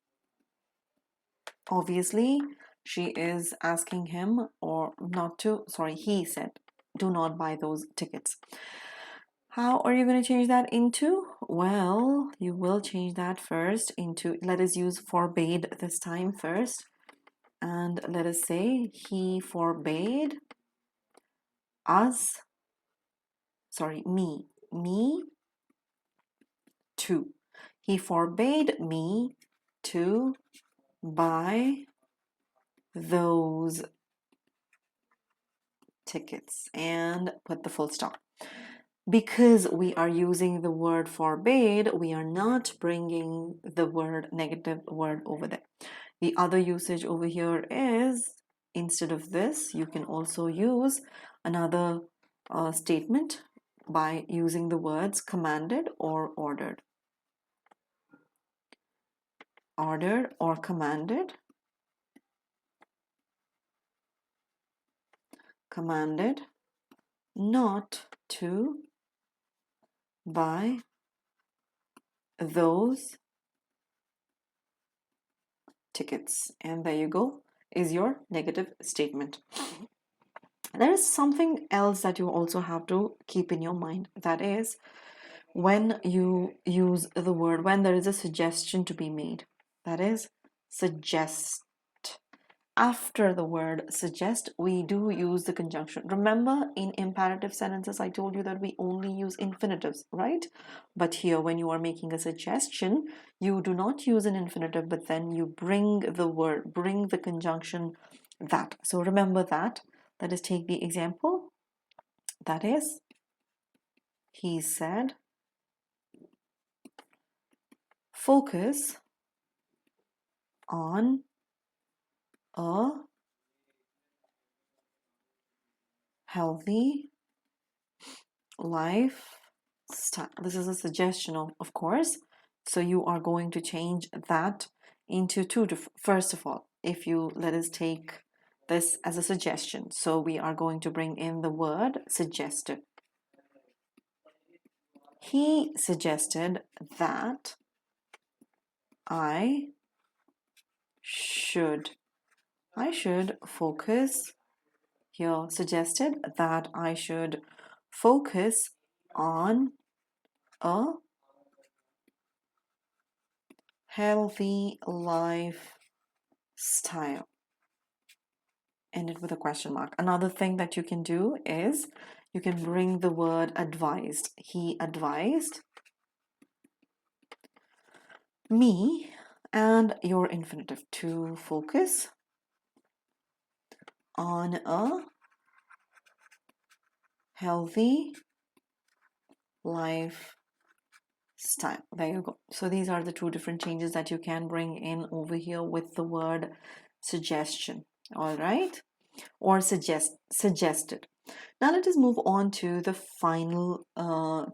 Obviously, she is asking him or not to, sorry, he said, do not buy those tickets. How are you going to change that into? Well, you will change that first into, let us use forbade this time first. And let us say he forbade us, sorry, me to. He forbade me to buy those tickets and put the full stop. Because we are using the word forbade, we are not bringing the word negative word over there. The other usage over here is, instead of this, you can also use another statement by using the words commanded or ordered. Ordered or commanded. Commanded not to buy those tickets. And there you go, is your negative statement. There is something else that you also have to keep in your mind. That is, when you use the word, when there is a suggestion to be made, that is, suggest. After the word suggest, we do use the conjunction. Remember, in imperative sentences, I told you that we only use infinitives, right? But here, when you are making a suggestion, you do not use an infinitive, but then you bring the word, bring the conjunction that. So remember that. Let us take the example. That is, he said, focus on a healthy lifestyle. This is a suggestion, of course. So you are going to change that into two. First of all, if you let us take this as a suggestion, so we are going to bring in the word suggested. He suggested that I should focus. Here suggested that I should focus on a healthy lifestyle. End it with a question mark. Another thing that you can do is you can bring the word advised. He advised me, and your infinitive, to focus on a healthy lifestyle. There you go. So these are the two different changes that you can bring in over here with the word suggestion. All right, or suggested. Now let us move on to the final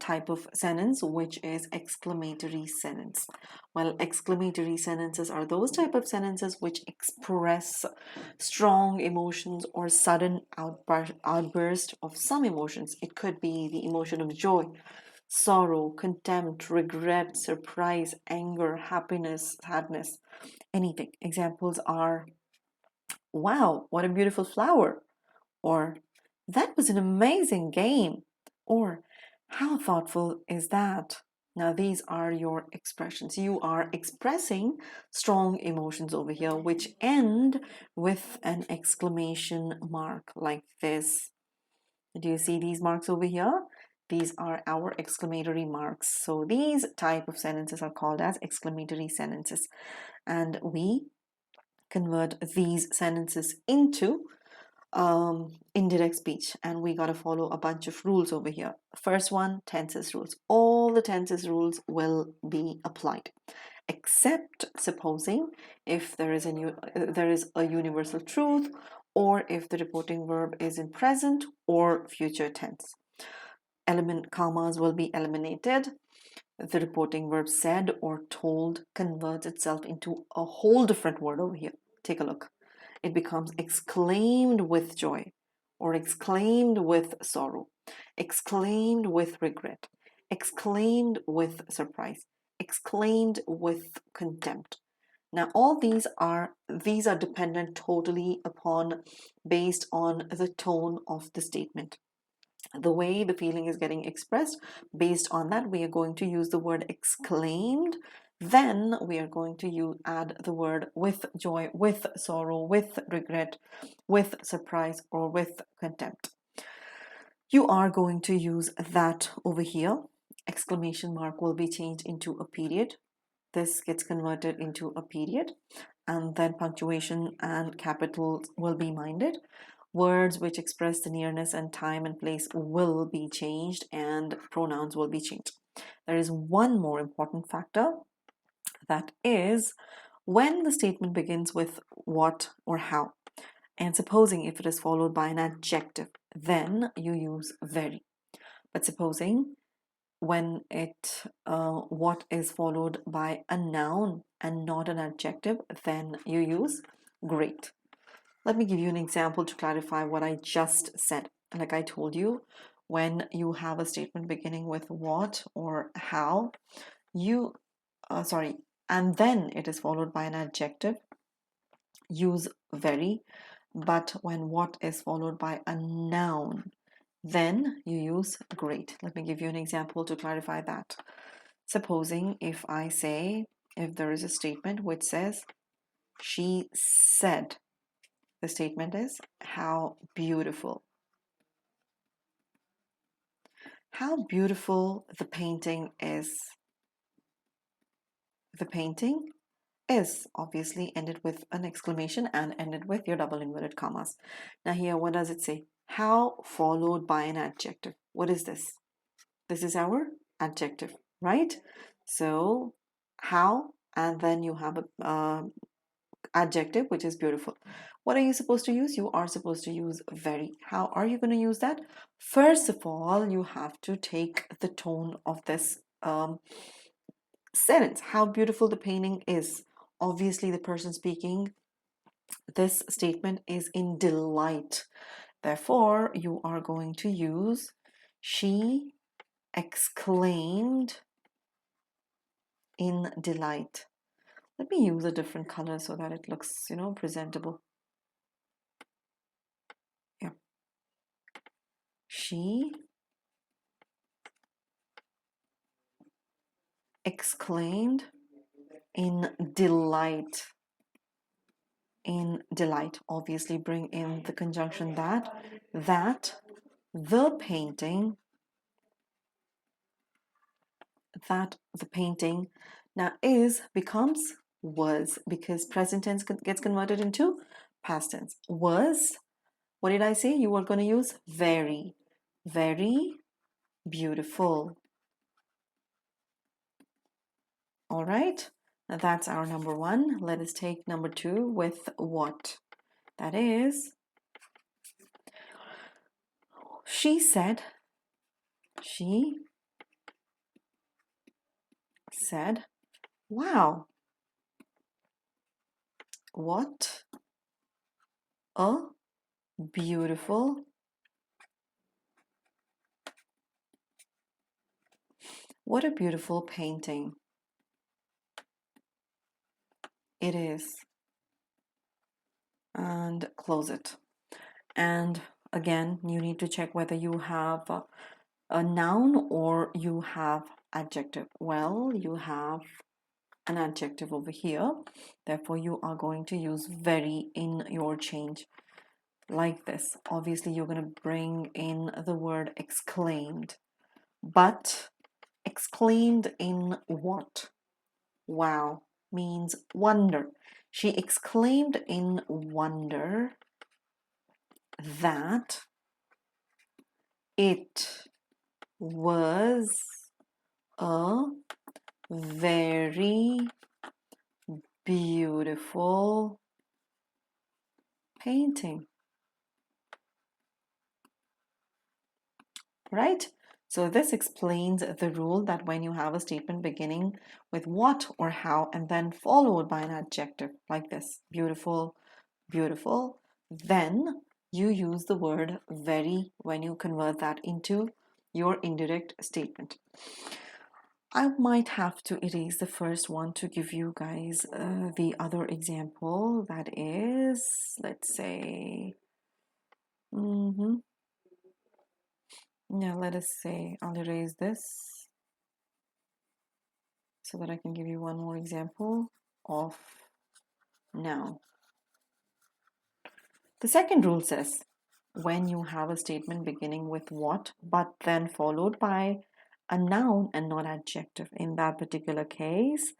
type of sentence, which is exclamatory sentence. Well, exclamatory sentences are those type of sentences which express strong emotions or sudden outburst of some emotions. It could be the emotion of joy, sorrow, contempt, regret, surprise, anger, happiness, sadness, anything. Examples are, wow, what a beautiful flower, or that was an amazing game, or how thoughtful is that? Now, these are your expressions. You are expressing strong emotions over here, which end with an exclamation mark like this. Do you see these marks over here? These are our exclamatory marks. So these type of sentences are called as exclamatory sentences. And we convert these sentences into indirect speech, and we got to follow a bunch of rules over here. First one, tenses rules. All the tenses rules will be applied, except supposing if there is a universal truth, or if the reporting verb is in present or future tense. Commas will be eliminated. The reporting verb said or told converts itself into a whole different word over here. Take a look. It becomes exclaimed with joy, or exclaimed with sorrow, exclaimed with regret, exclaimed with surprise, exclaimed with contempt. Now, all these are dependent totally upon, based on the tone of the statement. The way the feeling is getting expressed, based on that, we are going to use the word exclaimed. Then we are going to add the word with joy, with sorrow, with regret, with surprise, or with contempt. You are going to use that over here. Exclamation mark will be changed into a period. This gets converted into a period, and then punctuation and capitals will be minded. Words which express the nearness and time and place will be changed, and pronouns will be changed. There is one more important factor, that is when the statement begins with what or how. And supposing if it is followed by an adjective, then you use very. But supposing when what is followed by a noun and not an adjective, then you use great. Let me give you an example to clarify what I just said. Like I told you, when you have a statement beginning with what or how, and then it is followed by an adjective, use very. But when what is followed by a noun, then you use great. Let me give you an example to clarify that. Supposing if there is a statement which says, she said, the statement is, how beautiful. How beautiful the painting is. The painting is obviously ended with an exclamation and ended with your double inverted commas. Now here, what does it say? How followed by an adjective. What is this? This is our adjective, right? So how, and then you have adjective, which is beautiful. What are you supposed to use? You are supposed to use very. How are you going to use that? First of all, you have to take the tone of this sentence. How beautiful the painting is. Obviously, the person speaking this statement is in delight. Therefore, you are going to use she exclaimed in delight. Let me use a different color so that it looks, presentable. Yeah. She exclaimed in delight. In delight, obviously bring in the conjunction that the painting now is becomes was, because present tense gets converted into past tense. Was, what did I say? You were going to use very, very beautiful. All right, now that's our number one. Let us take number two with what. That is, she said, wow, what a beautiful painting it is. And close it. And again, you need to check whether you have a noun or you have adjective. Well, you have an adjective over here. Therefore, you are going to use very in your change like this. Obviously, you're going to bring in the word exclaimed. But exclaimed in what? Wow means wonder. She exclaimed in wonder that it was a very beautiful painting. Right? So this explains the rule that when you have a statement beginning with what or how and then followed by an adjective like this, beautiful, beautiful, then you use the word very when you convert that into your indirect statement. I might have to erase the first one to give you guys the other example. That is, let's say, yeah, let us say I'll erase this so that I can give you one more example of noun. The second rule says, when you have a statement beginning with what, but then followed by a noun and not adjective. In that particular case,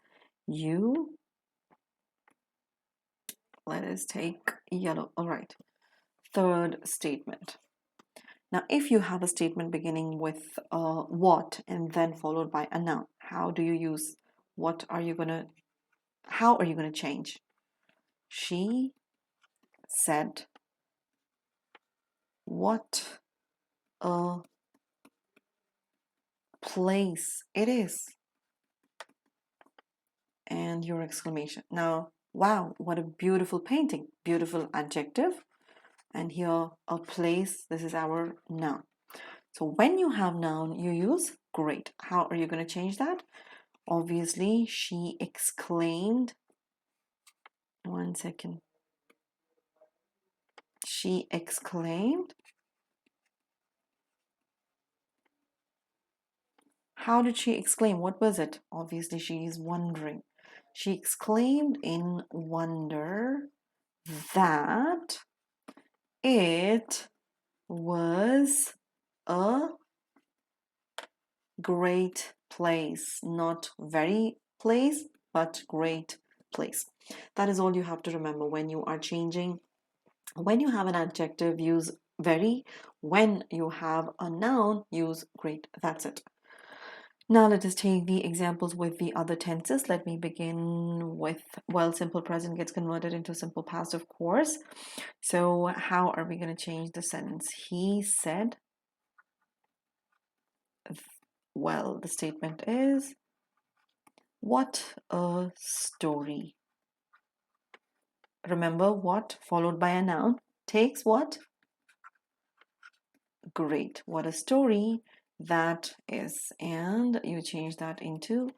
let us take yellow. All right. Third statement. Now, if you have a statement beginning with what and then followed by a noun, how do you use how are you going to change? She said, what a place it is. And your exclamation. Now, wow, what a beautiful painting. Beautiful adjective. And here, a place, this is our noun. So when you have noun, you use great. How are you going to change that? Obviously, she exclaimed. One second. She exclaimed. How did she exclaim? What was it? Obviously, she is wondering. She exclaimed in wonder that it was a great place. Not very place, but great place. That is all you have to remember when you are changing. When you have an adjective, use very. When you have a noun, use great. That's it. Now let us take the examples with the other tenses. Let me begin with, well, simple present gets converted into simple past, of course. So how are we going to change the sentence? He said, well, the statement is, what a story. Remember, what followed by a noun takes what? Great. What a story that is. And you change that into,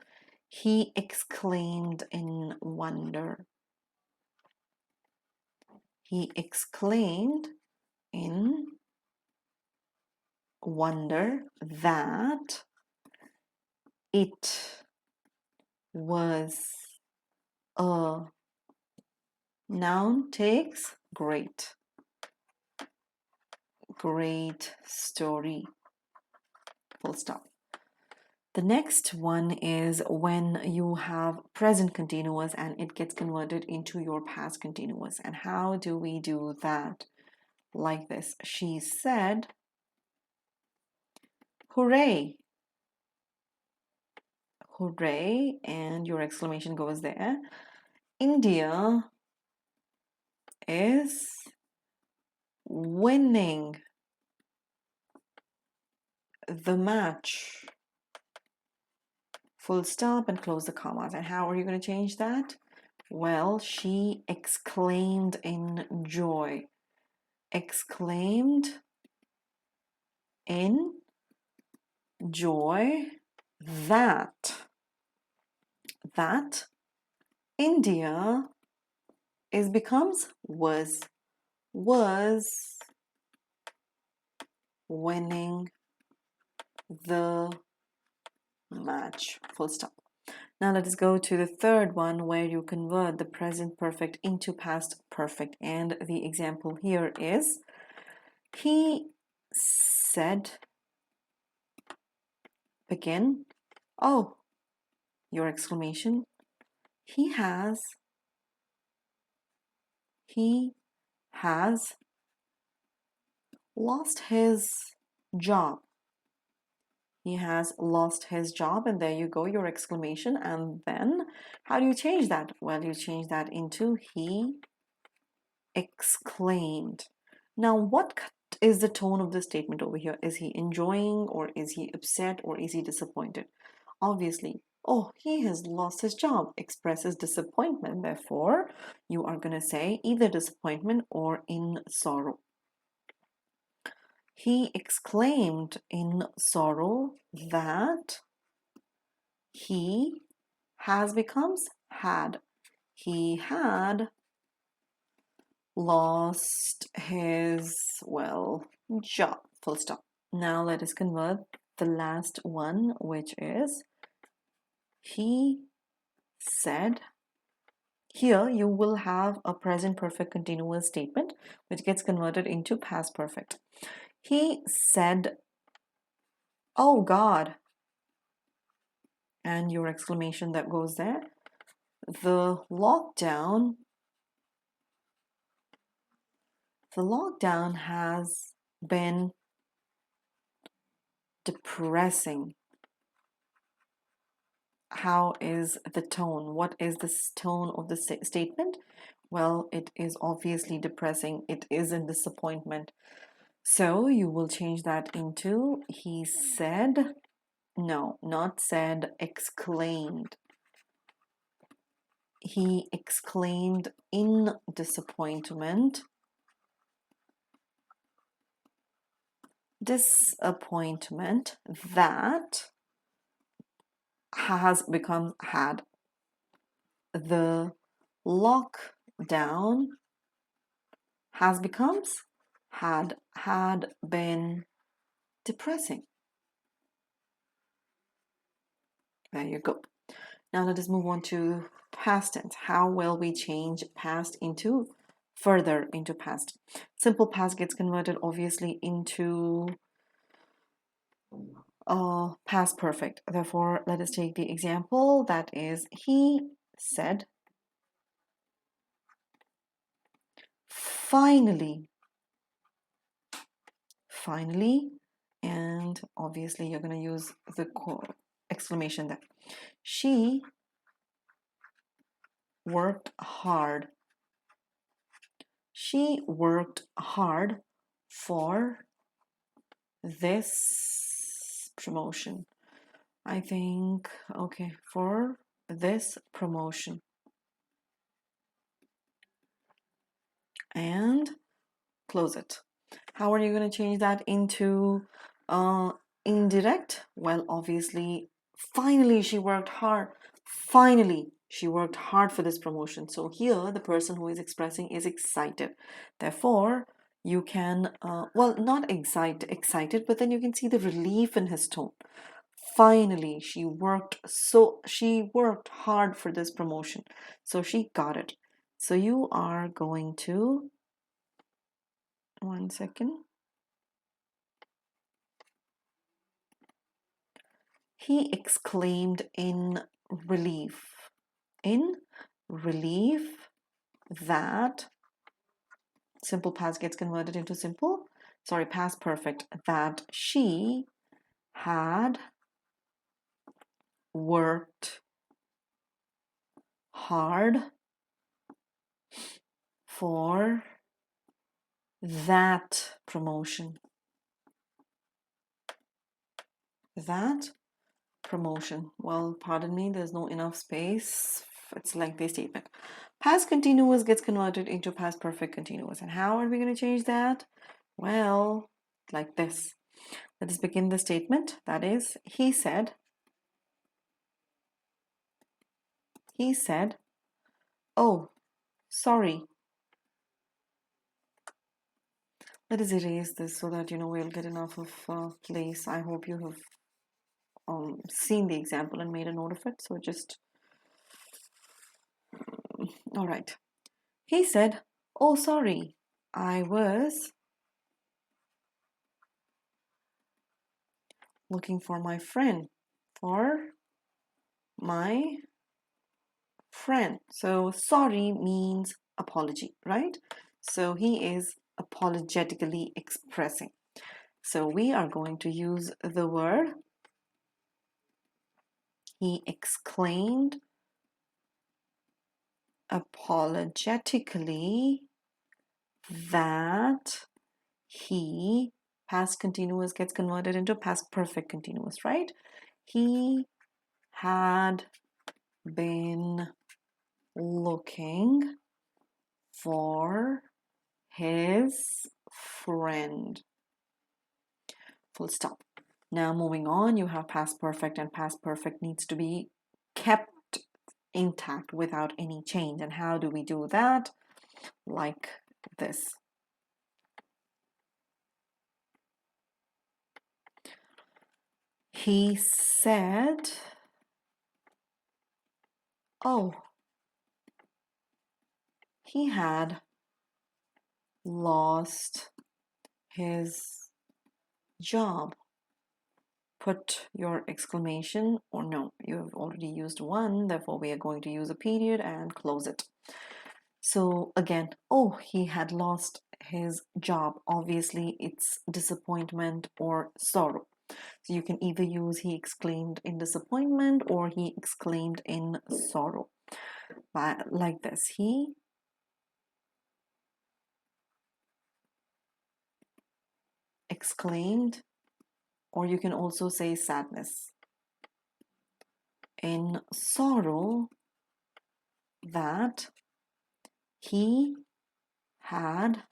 he exclaimed in wonder. He exclaimed in wonder that it was a noun takes great. Great story. Full stop. The next one is when you have present continuous and it gets converted into your past continuous. And how do we do that? Like this. She said, hooray. Hooray. And your exclamation goes there. India is winning the match. Full stop and close the commas. And how are you going to change that? Well, she exclaimed in joy. Exclaimed in joy that India becomes was winning the match. Full stop. Now let us go to the third one where you convert the present perfect into past perfect. And the example here is, he said, begin, oh, your exclamation, he has lost his job. He has lost his job, and there you go, your exclamation. And then how do you change that? Well, you change that into he exclaimed. Now, what is the tone of the statement over here? Is he enjoying, or is he upset, or is he disappointed? Obviously, oh, he has lost his job expresses disappointment. Therefore, you are going to say either disappointment or in sorrow. He exclaimed in sorrow that he has becomes had. He had lost his, well, job. Full stop. Now let us convert the last one, which is he said. Here you will have a present perfect continuous statement which gets converted into past perfect. He said, oh God, and your exclamation that goes there. The lockdown has been depressing. How is the tone? What is the tone of the statement? Well, it is obviously depressing. It is in disappointment. So you will change that into he said, no, not said, exclaimed. He exclaimed in disappointment. Disappointment that has become had. The lockdown has becomes had been depressing. There you go. Now let us move on to past tense. How will we change past into further into past? Simple past gets converted obviously into past perfect. Therefore, let us take the example that is, he said, finally, and obviously you're going to use the exclamation there. She worked hard. She worked hard for this promotion. I think, okay, for this promotion. And close it. How are you going to change that into indirect? Well, obviously, finally she worked hard. Finally, she worked hard for this promotion. So here, the person who is expressing is excited. Therefore, you can, well, not excited, but then you can see the relief in his tone. Finally, she worked hard for this promotion. So she got it. So you are going to, one second. He exclaimed in relief. In relief that, simple past gets converted into past perfect, that she had worked hard for that promotion. That promotion. Well, pardon me, there's no enough space. It's a lengthy statement. Past continuous gets converted into past perfect continuous. And how are we going to change that? Well, like this. Let us begin the statement. That is, he said, oh, sorry. Let us erase this so that, we'll get enough of place. I hope you have seen the example and made a note of it. So just, all right. He said, oh, sorry, I was looking for my friend. So sorry means apology, right? So he is apologetically expressing. So we are going to use the word. He exclaimed apologetically that he, past continuous gets converted into past perfect continuous, right? He had been looking for his friend. Full stop. Now moving on, you have past perfect, and past perfect needs to be kept intact without any change. And how do we do that? Like this. He said, oh, he had lost his job. Put your exclamation, or no, you have already used one, therefore we are going to use a period and close it. So again, oh, he had lost his job. Obviously, it's disappointment or sorrow. So you can either use he exclaimed in disappointment or he exclaimed in sorrow. Like this, he exclaimed, or you can also say sadness. In sorrow that he had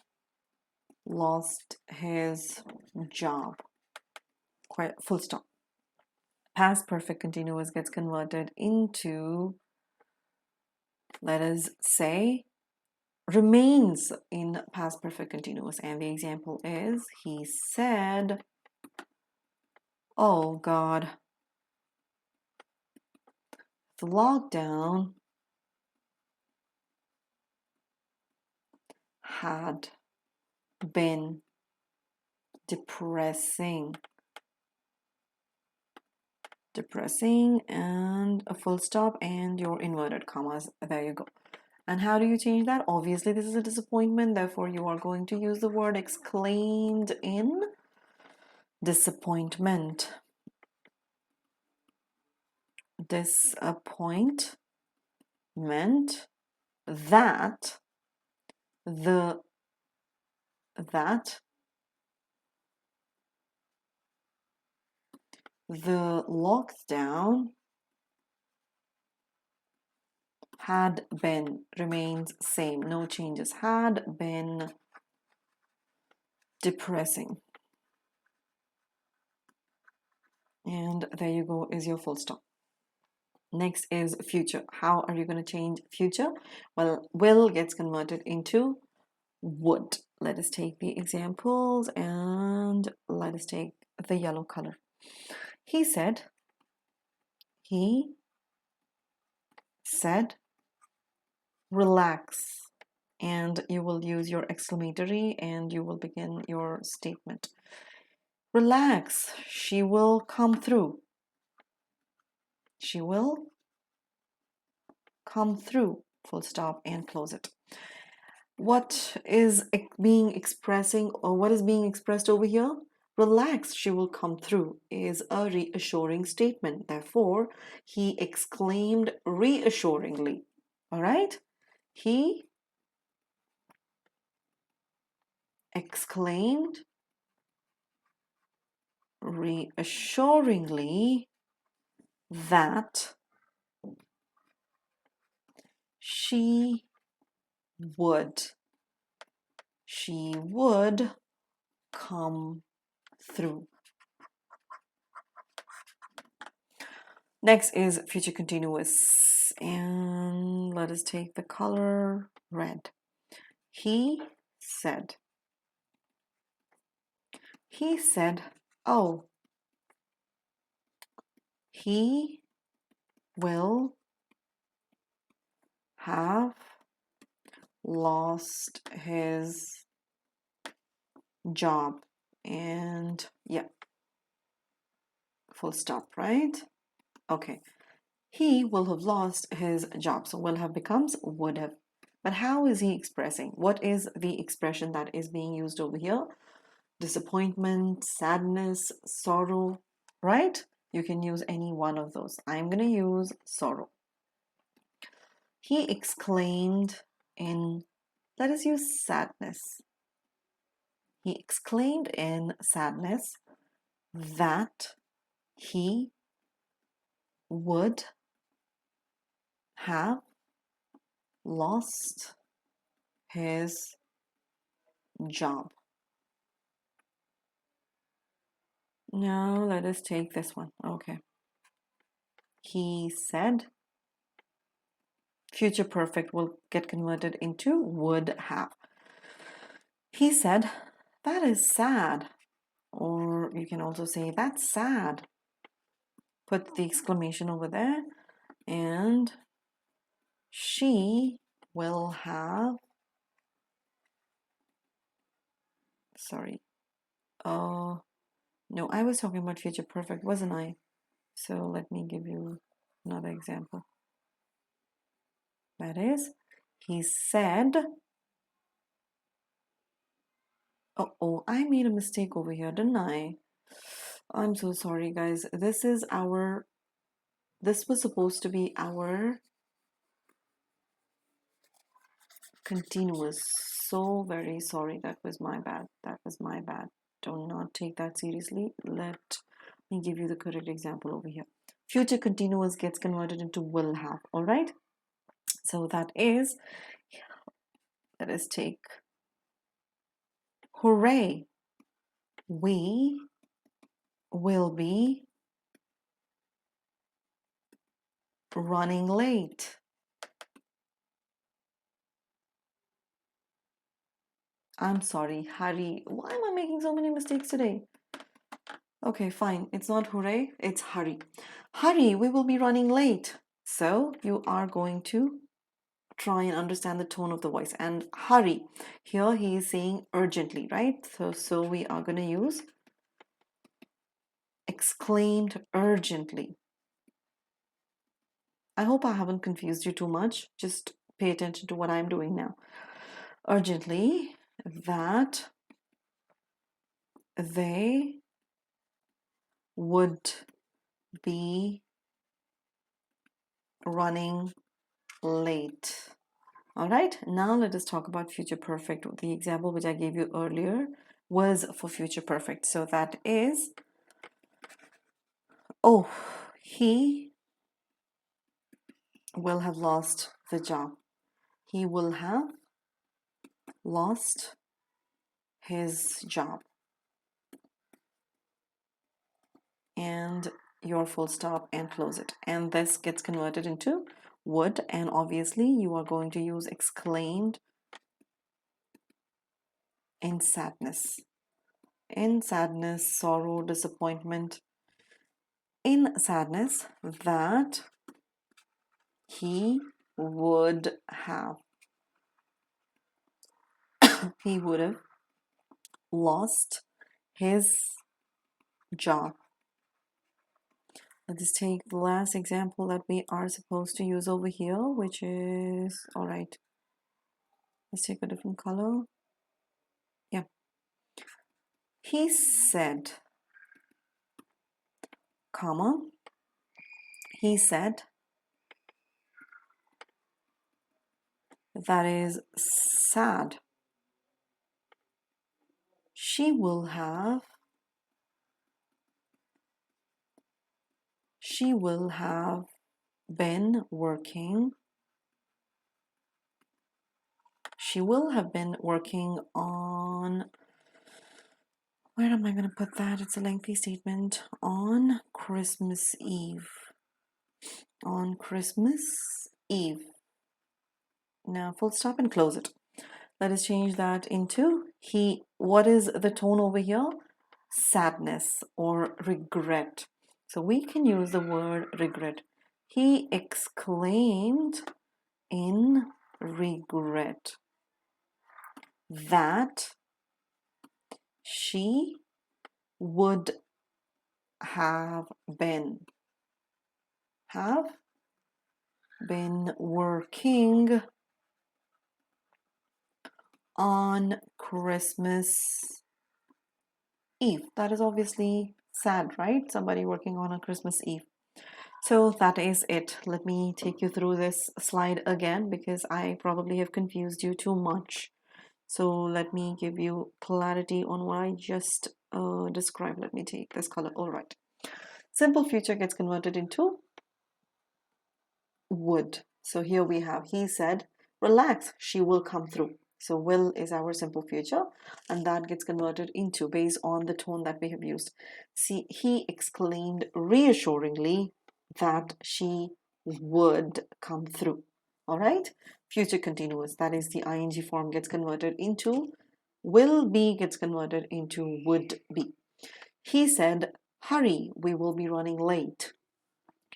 lost his job. Full stop. Past perfect continuous gets converted into, let us say, remains in past perfect continuous. And the example is, he said, oh God, the lockdown had been depressing, and a full stop and your inverted commas. There you go. And how do you change that? Obviously, this is a disappointment. Therefore, you are going to use the word exclaimed in disappointment. disappointment that the lockdown had been remains same, no changes, had been depressing. And there you go, is your full stop. Next is future. How are you going to change future? Well, will gets converted into would. Let us take the examples and let us take the yellow color. He said, relax. And you will use your exclamatory and you will begin your statement. Relax, she will come through. She will come through. Full stop and close it. What is being expressed over here? Relax, she will come through is a reassuring statement. Therefore, he exclaimed reassuringly. All right? He exclaimed reassuringly that she would come through. Next is future continuous, and let us take the color red. He said, oh, he will have lost his job. And yeah, full stop, right? Okay. He will have lost his job. So will have becomes would have. But how is he expressing? What is the expression that is being used over here? Disappointment, sadness, sorrow, right? You can use any one of those. I'm going to use sorrow. He exclaimed in, let us use sadness. He exclaimed in sadness that he would have lost his job. Now let us take this one. Okay. He said, future perfect will get converted into would have. He said, that is sad. Or you can also say, that's sad. Put the exclamation over there. And she will have, sorry. Oh, no, I was talking about future perfect, wasn't I? So let me give you another example. That is, he said, oh, I made a mistake over here, didn't I? I'm so sorry, guys. This was supposed to be our continuous. So very sorry. That was my bad. Do not take that seriously. Let me give you the correct example over here. Future continuous gets converted into will have. All right. So that is, let us take hooray. We will be running late. I'm sorry, hurry. Why am I making so many mistakes today? Okay, fine. It's not hooray, it's hurry. Hurry, we will be running late. So you are going to try and understand the tone of the voice. And hurry, here he is saying urgently, right? So we are going to use exclaimed urgently. I hope I haven't confused you too much. Just pay attention to what I'm doing now. Urgently, that they would be running late. All right, now let us talk about future perfect. The example which I gave you earlier was for future perfect. So that is, oh, he will have lost the job. He will have lost his job. And your full stop and close it. And this gets converted into would, and obviously you are going to use exclaimed in sadness. In sadness, sorrow, disappointment. In sadness, that he would have. He would have lost his job. Let us take the last example that we are supposed to use over here, which is, all right, let's take a different color. Yeah. He said, comma, he said, that is sad. She will have been working. She will have been working on, where am I going to put that? It's a lengthy statement. On Christmas Eve. On Christmas Eve. Now full stop and close it. Let us change that into he. What is the tone over here? Sadness or regret. So we can use the word regret. He exclaimed in regret that she would have been working on Christmas Eve. That is obviously sad, right? Somebody working on a Christmas Eve. So that is it. Let me take you through this slide again because I probably have confused you too much. So let me give you clarity on what I just described. Let me take this color. All right. Simple future gets converted into would. So here we have, he said, relax, she will come through. So will is our simple future, and that gets converted into, based on the tone that we have used. See, he exclaimed reassuringly that she would come through. All right, future continuous, that is the ing form, gets converted into will be, gets converted into would be. He said, hurry, we will be running late.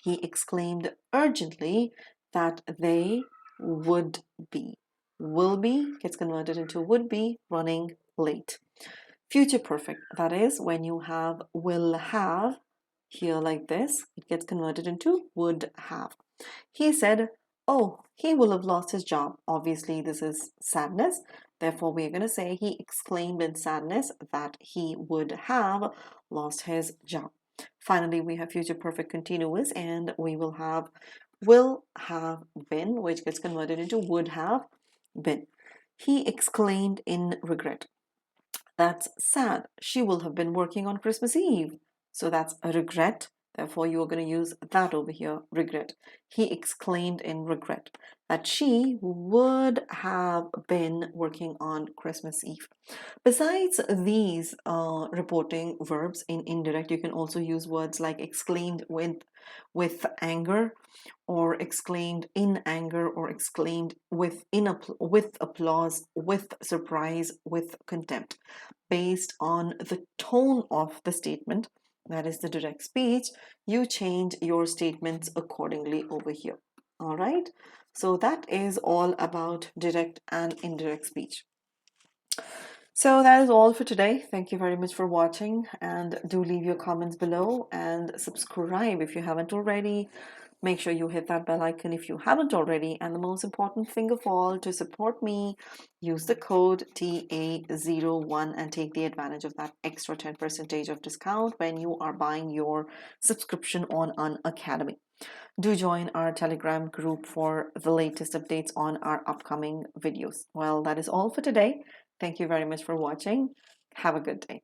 He exclaimed urgently that they would be. Will be gets converted into would be, running late. Future perfect, that is when you have will have here like this, it gets converted into would have. He said, oh, he will have lost his job. Obviously, this is sadness. Therefore, we're going to say he exclaimed in sadness that he would have lost his job. Finally, we have future perfect continuous, and we will have been, which gets converted into would have been. He exclaimed in regret. That's sad. She will have been working on Christmas Eve. So that's a regret. Therefore, you are going to use that over here, regret. He exclaimed in regret that she would have been working on Christmas Eve. Besides these reporting verbs in indirect, you can also use words like exclaimed with anger, or exclaimed in anger, or exclaimed with applause, with surprise, with contempt. Based on the tone of the statement, that is the direct speech, you change your statements accordingly over here. All right, so that is all about direct and indirect speech. So that is all for today. Thank you very much for watching, and do leave your comments below and subscribe if you haven't already. Make sure you hit that bell icon if you haven't already. And the most important thing of all, to support me, use the code TA01 and take the advantage of that extra 10% of discount when you are buying your subscription on Unacademy. Do join our Telegram group for the latest updates on our upcoming videos. Well, that is all for today. Thank you very much for watching. Have a good day.